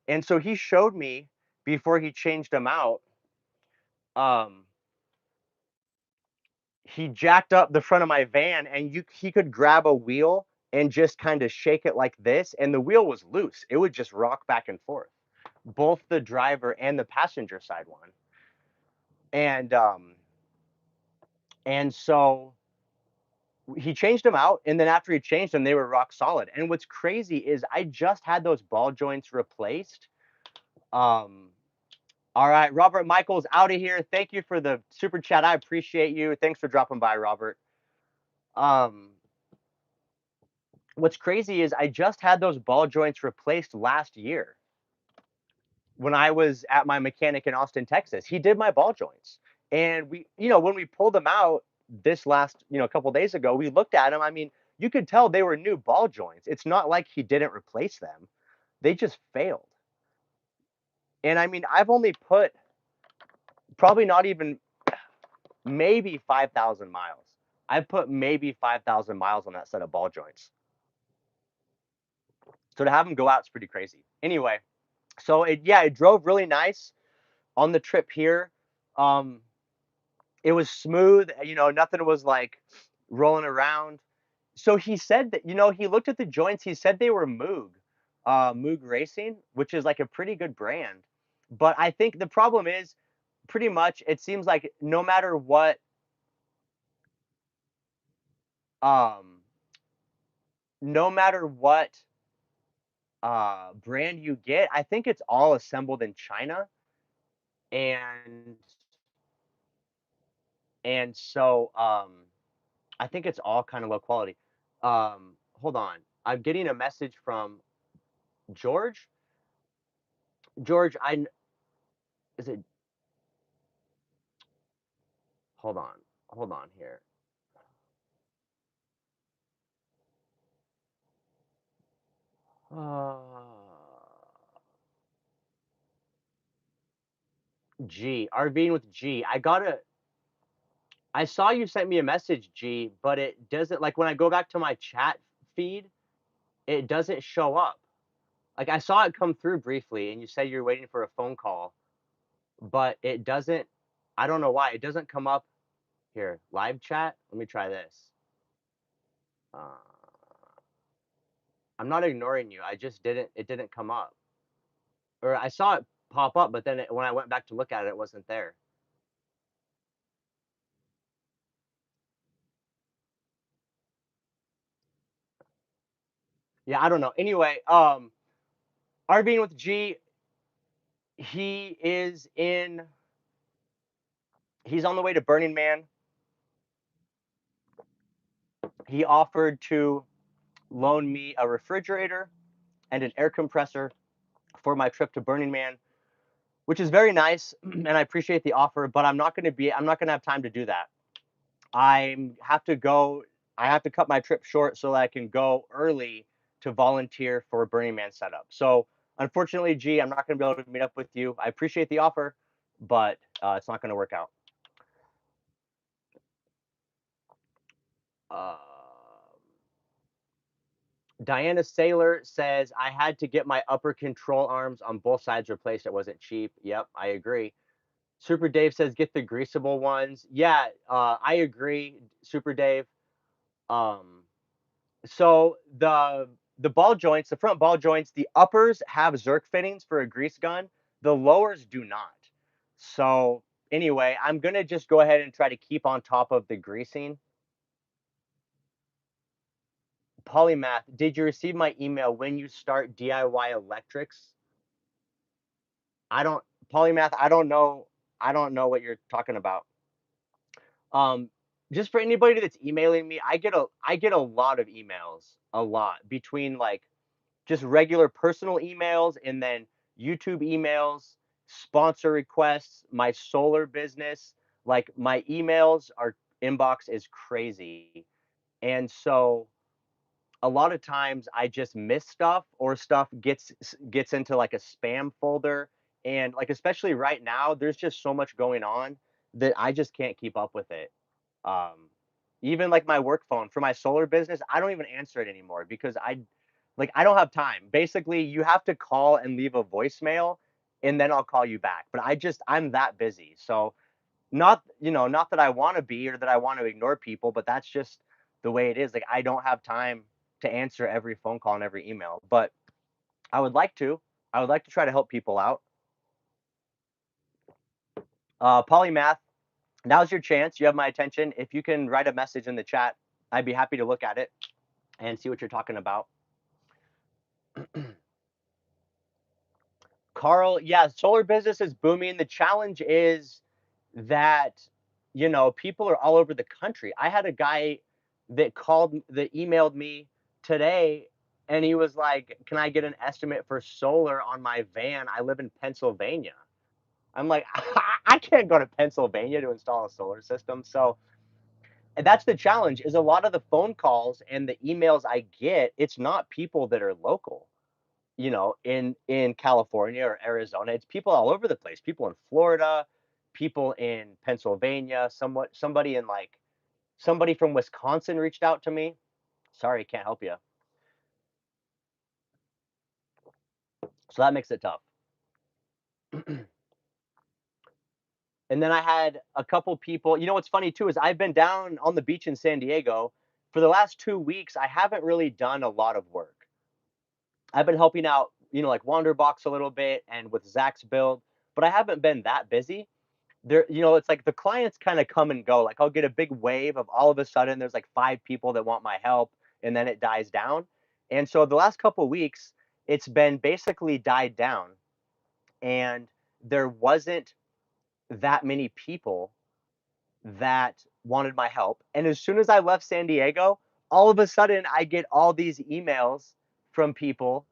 And so he showed me before he changed them out. Um, he jacked up the front of my van, and he could grab a wheel and just kind of shake it like this, and the wheel was loose. It would just rock back and forth, both the driver and the passenger side one. And so he changed them out, and then after he changed them, they were rock solid. And what's crazy is I just had those ball joints replaced. Um, all right, Robert Michaels out of here. Thank you for the super chat. I appreciate you. Thanks for dropping by, Robert. Um, what's crazy is I just had those ball joints replaced last year when I was at my mechanic in Austin, Texas. He did my ball joints. And when we pulled them out this last, couple days ago, we looked at them. I mean, you could tell they were new ball joints. It's not like he didn't replace them. They just failed. And I mean, I've only put probably not even maybe 5,000 miles. I put maybe 5,000 miles on that set of ball joints. So to have them go out is pretty crazy. Anyway, so it drove really nice on the trip here. Um, it was smooth, nothing was like rolling around. So he said that, he looked at the joints, he said they were Moog Racing, which is like a pretty good brand. But I think the problem is pretty much it seems like um no matter what brand you get, I think it's all assembled in China. And And so I think it's all kind of low quality. Hold on. I'm getting a message from George. George, is it hold on. Hold on here. G. RVing with G. I saw you sent me a message, G, but it doesn't like when I go back to my chat feed, it doesn't show up. Like I saw it come through briefly and you said you're waiting for a phone call, but it doesn't I don't know why. It doesn't come up here. Live chat? Let me try this. Uh, I'm not ignoring you. I just didn't it didn't come up. Or I saw it pop up, but then when I went back to look at it, it wasn't there. Yeah, I don't know. Anyway, RVing with G, he is in he's on the way to Burning Man. He offered to loan me a refrigerator and an air compressor for my trip to Burning Man, which is very nice, and I appreciate the offer. But I'm not going to have time to do that. I have to go. I have to cut my trip short so that I can go early to volunteer for Burning Man setup. So unfortunately, G, I'm not going to be able to meet up with you. I appreciate the offer, but it's not going to work out. Uh, Diana Saylor says I had to get my upper control arms on both sides replaced. It wasn't cheap. Yep, I agree. Super Dave says get the greasable ones. Yeah, I agree, Super Dave. Um, so the ball joints, the front ball joints, the uppers have Zerk fittings for a grease gun. The lowers do not. So anyway, I'm gonna just go ahead and try to keep on top of the greasing. Polymath, did you receive my email when you start DIY electrics? I don't Polymath, I don't know what you're talking about. Um, just for anybody that's emailing me, I get a lot of emails, a lot between like just regular personal emails and then YouTube emails, sponsor requests, my solar business. Like my emails are inbox is crazy. And so a lot of times I just miss stuff or stuff gets into like a spam folder and like especially right now there's just so much going on that I just can't keep up with it. Even like my work phone for my solar business, I don't even answer it anymore because I don't have time. Basically, you have to call and leave a voicemail and then I'll call you back. But I'm that busy. So not, not that I want to be or that I want to ignore people, but that's just the way it is. Like I don't have time to answer every phone call and every email, but I would like to. I would like to try to help people out. Polymath, now's your chance. You have my attention. If you can write a message in the chat, I'd be happy to look at it and see what you're talking about. Carl, yeah, solar business is booming. The challenge is that, people are all over the country. I had a guy that emailed me today and he was like, "Can I get an estimate for solar on my van? I live in Pennsylvania." I'm like, I can't go to Pennsylvania to install a solar system. So and that's the challenge is a lot of the phone calls and the emails I get, it's not people that are local, in California or Arizona. It's people all over the place. People in Florida, people in Pennsylvania, somebody from Wisconsin reached out to me. Sorry, can't help you. So that makes it tough. And then I had a couple people. What's funny too is I've been down on the beach in San Diego for the last 2 weeks. I haven't really done a lot of work. I've been helping out, like Wanderbox a little bit and with Zach's build, but I haven't been that busy. It's like the clients kind of come and go. Like I'll get a big wave of all of a sudden there's like 5 people that want my help and then it dies down. And so the last couple of weeks, it's been basically died down and there wasn't that many people that wanted my help. And as soon as I left San Diego, all of a sudden I get all these emails from people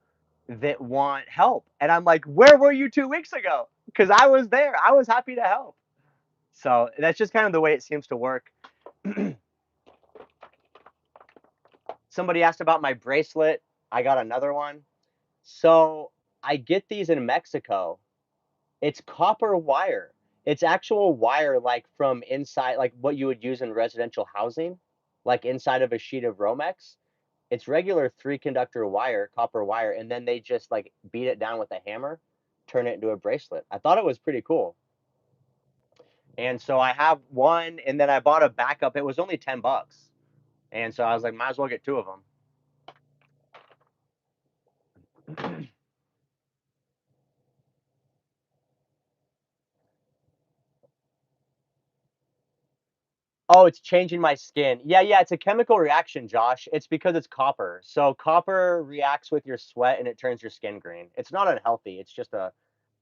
that want help. And I'm like, where were you 2 weeks ago? Because I was there. I was happy to help. So that's just kind of the way it seems to work. Somebody asked about my bracelet. I got another one. So I get these in Mexico. It's copper wire. It's actual wire, like from inside, like what you would use in residential housing, like inside of a sheet of Romex. It's regular three conductor wire, copper wire, and then they just like beat it down with a hammer, turn it into a bracelet. I thought it was pretty cool. And so I have one, and then I bought a backup. It was only 10 bucks. And so I was like, might as well get two of them. Oh, it's changing my skin. Yeah, yeah, it's a chemical reaction, Josh. It's because it's copper. So copper reacts with your sweat and it turns your skin green. It's not unhealthy. It's just a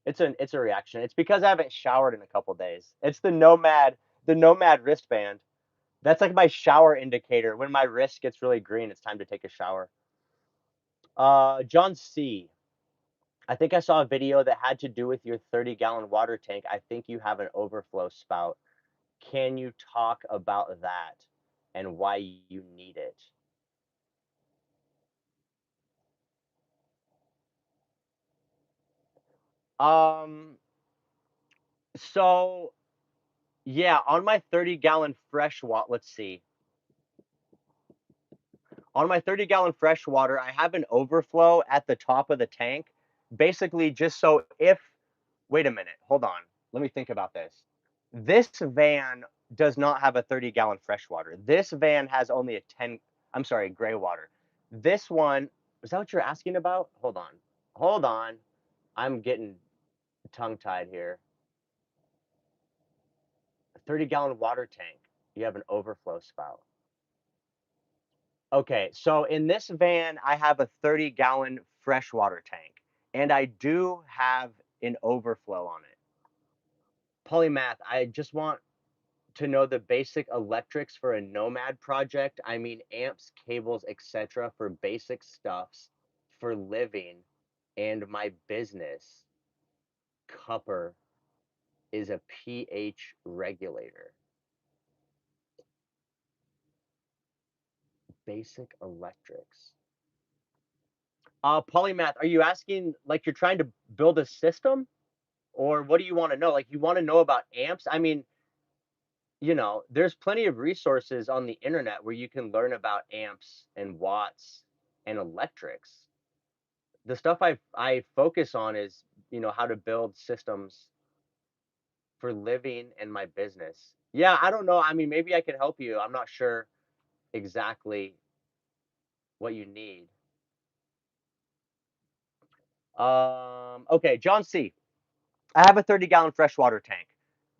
reaction. It's because I haven't showered in a couple days. It's the Nomad wristband. That's like my shower indicator. When my wrist gets really green, it's time to take a shower. John C. I think I saw a video that had to do with your 30-gallon water tank. I think you have an overflow spout. Can you talk about that and why you need it? Um, so yeah, on my 30-gallon fresh water, let's see. On my 30-gallon fresh water, I have an overflow at the top of the tank, basically just so if, wait a minute, hold on. Let me think about this. This van does not have a 30-gallon freshwater. This van has only a 10, I'm sorry, gray water. This one, is that what you're asking about? Hold on. Hold on. I'm getting tongue-tied here. A 30-gallon water tank. You have an overflow spout. Okay, so in this van, I have a 30-gallon freshwater tank, and I do have an overflow on it. Polymath, I just want to know the basic electrics for a Nomad project. I mean, amps, cables, etc. for basic stuffs for living and my business. Copper is a pH regulator. Basic electrics. Polymath, are you asking like you're trying to build a system? Or what do you want to know? Like you want to know about amps? I mean, there's plenty of resources on the internet where you can learn about amps and watts and electrics. The stuff I focus on is, how to build systems for living and my business. Yeah, I don't know. I mean, maybe I could help you. I'm not sure exactly what you need. Okay, John C. I have a 30-gallon freshwater tank.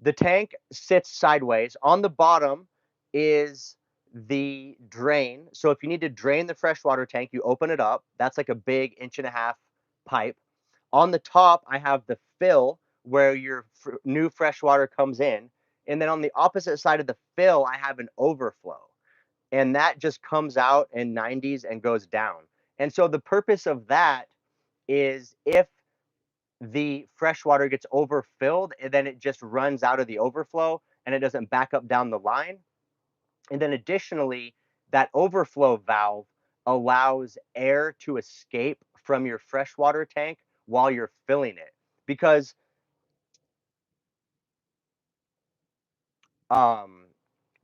The tank sits sideways. On the bottom is the drain. So if you need to drain the freshwater tank, you open it up. That's like a big inch-and-a-half pipe. On the top, I have the fill where your new fresh water comes in. And then on the opposite side of the fill, I have an overflow. And that just comes out in 90s and goes down. And so the purpose of that is if the fresh water gets overfilled and then it just runs out of the overflow and it doesn't back up down the line. And then additionally, that overflow valve allows air to escape from your freshwater tank while you're filling it. Because um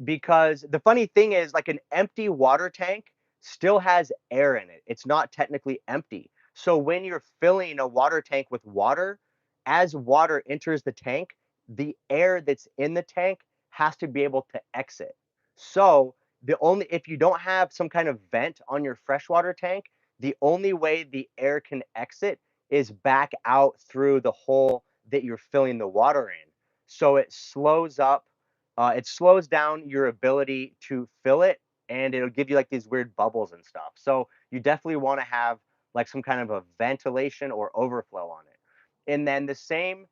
because the funny thing is like an empty water tank still has air in it. It's not technically empty. So when you're filling a water tank with water, as water enters the tank, the air that's in the tank has to be able to exit. So the only if you don't have some kind of vent on your freshwater tank, the only way the air can exit is back out through the hole that you're filling the water in. So it slows down your ability to fill it and it'll give you like these weird bubbles and stuff. So you definitely want to have like some kind of a ventilation or overflow on it. And then the same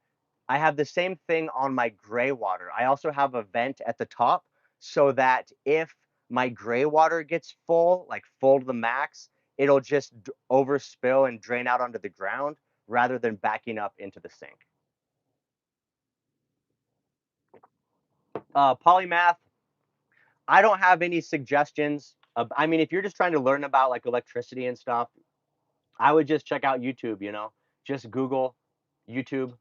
I have the same thing on my gray water. I also have a vent at the top so that if my gray water gets full, like full to the max, it'll just overspill and drain out onto the ground rather than backing up into the sink. Polymath, I don't have any suggestions. I mean, if you're just trying to learn about like electricity and stuff, I would just check out YouTube, just Google YouTube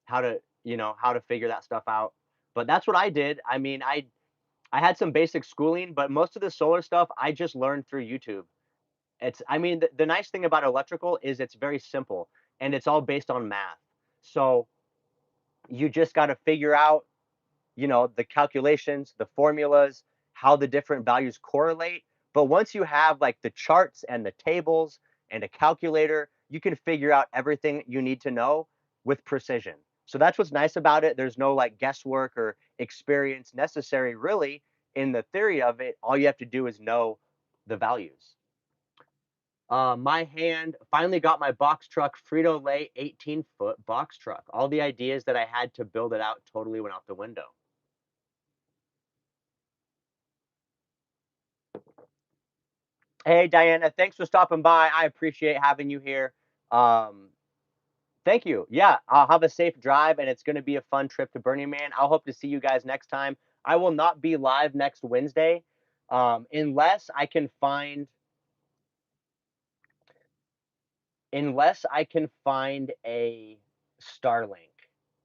how to figure that stuff out. But that's what I did. I mean, I had some basic schooling, but most of the solar stuff I just learned through YouTube. I mean, the nice thing about electrical is it's very simple and it's all based on math. So you just got to figure out the calculations, the formulas, how the different values correlate. But once you have like the charts and the tables and a calculator, you can figure out everything you need to know with precision. So that's what's nice about it. There's no like guesswork or experience necessary really in the theory of it. All you have to do is know the values. My hand finally got my box truck Frito Lay 18-foot box truck. All the ideas that I had to build it out totally went out the window. Hey, Diana, thanks for stopping by. I appreciate having you here. Um, Thank you. Yeah, I'll have a safe drive and it's going to be a fun trip to Burning Man. I'll hope to see you guys next time. I will not be live next Wednesday unless I can find a Starlink.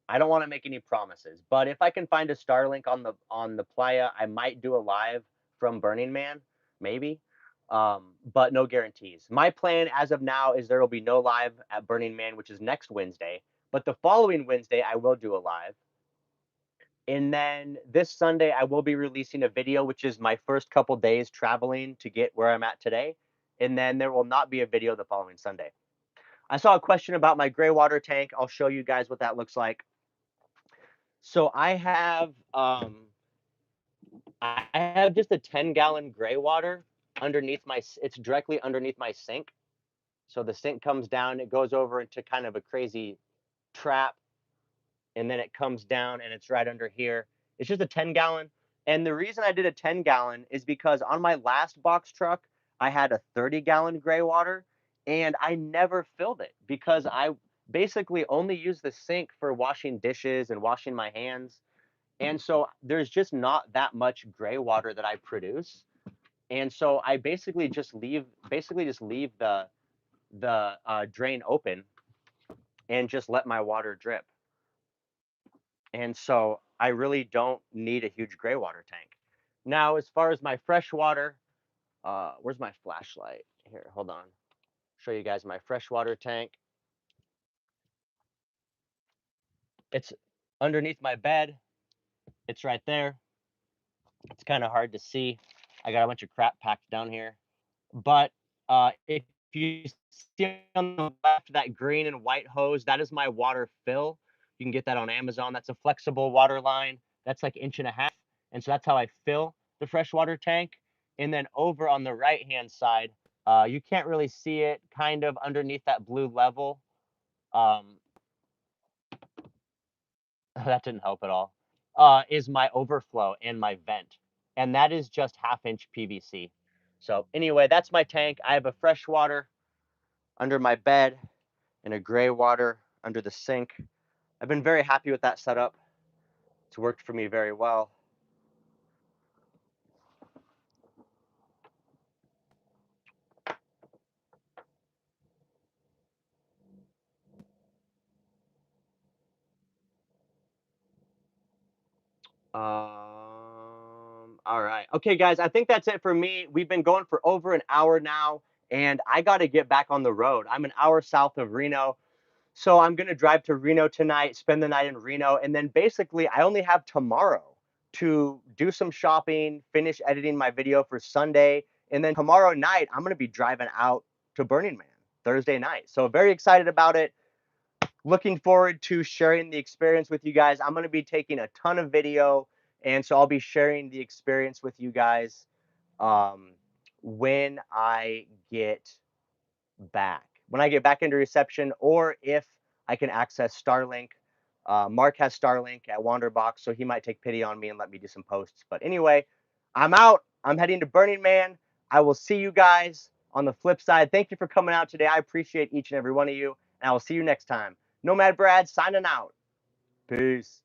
I don't want to make any promises, but if I can find a Starlink on the playa, I might do a live from Burning Man, maybe. But no guarantees. My plan as of now is there will be no live at Burning Man, which is next Wednesday. But the following Wednesday, I will do a live. And then this Sunday, I will be releasing a video, which is my first couple days traveling to get where I'm at today. And then there will not be a video the following Sunday. I saw a question about my gray water tank. I'll show you guys what that looks like. So I have just a 10-gallon gray water underneath it's directly underneath my sink. So the sink comes down, it goes over into kind of a crazy trap, and then it comes down and it's right under here. It's just a 10-gallon. And the reason I did a 10-gallon is because on my last box truck, I had a 30-gallon gray water and I never filled it because I basically only use the sink for washing dishes and washing my hands. And so there's just not that much gray water that I produce. And so I basically just leave the drain open and just let my water drip. And so I really don't need a huge gray water tank. Now, as far as my fresh water, where's my flashlight? Here, hold on. Show you guys my freshwater tank. It's underneath my bed. It's right there. It's kind of hard to see. I got a bunch of crap packed down here. But if you see on the left that green and white hose, that is my water fill. You can get that on Amazon. That's a flexible water line. That's like 1.5 inches. And so that's how I fill the freshwater tank. And then over on the right-hand side, you can't really see it kind of underneath that blue level. Um, that didn't help at all. Is my overflow and my vent. And that is just 1/2 inch PVC. So anyway, that's my tank. I have a freshwater under my bed and a gray water under the sink. I've been very happy with that setup. It's worked for me very well. All right. Okay, guys, I think that's it for me. We've been going for over an hour now, and I got to get back on the road. I'm an hour south of Reno. So I'm going to drive to Reno tonight, spend the night in Reno, and then basically I only have tomorrow to do some shopping, finish editing my video for Sunday, and then tomorrow night I'm going to be driving out to Burning Man Thursday night. So very excited about it. Looking forward to sharing the experience with you guys. I'm going to be taking a ton of video, and so I'll be sharing the experience with you guys um, when I get back. When I get back into reception, or if I can access Starlink. Mark has Starlink at Wanderbox, so he might take pity on me and let me do some posts. But anyway, I'm out. I'm heading to Burning Man. I will see you guys on the flip side. Thank you for coming out today. I appreciate each and every one of you, and I will see you next time. Nomad Brad signing out. Peace.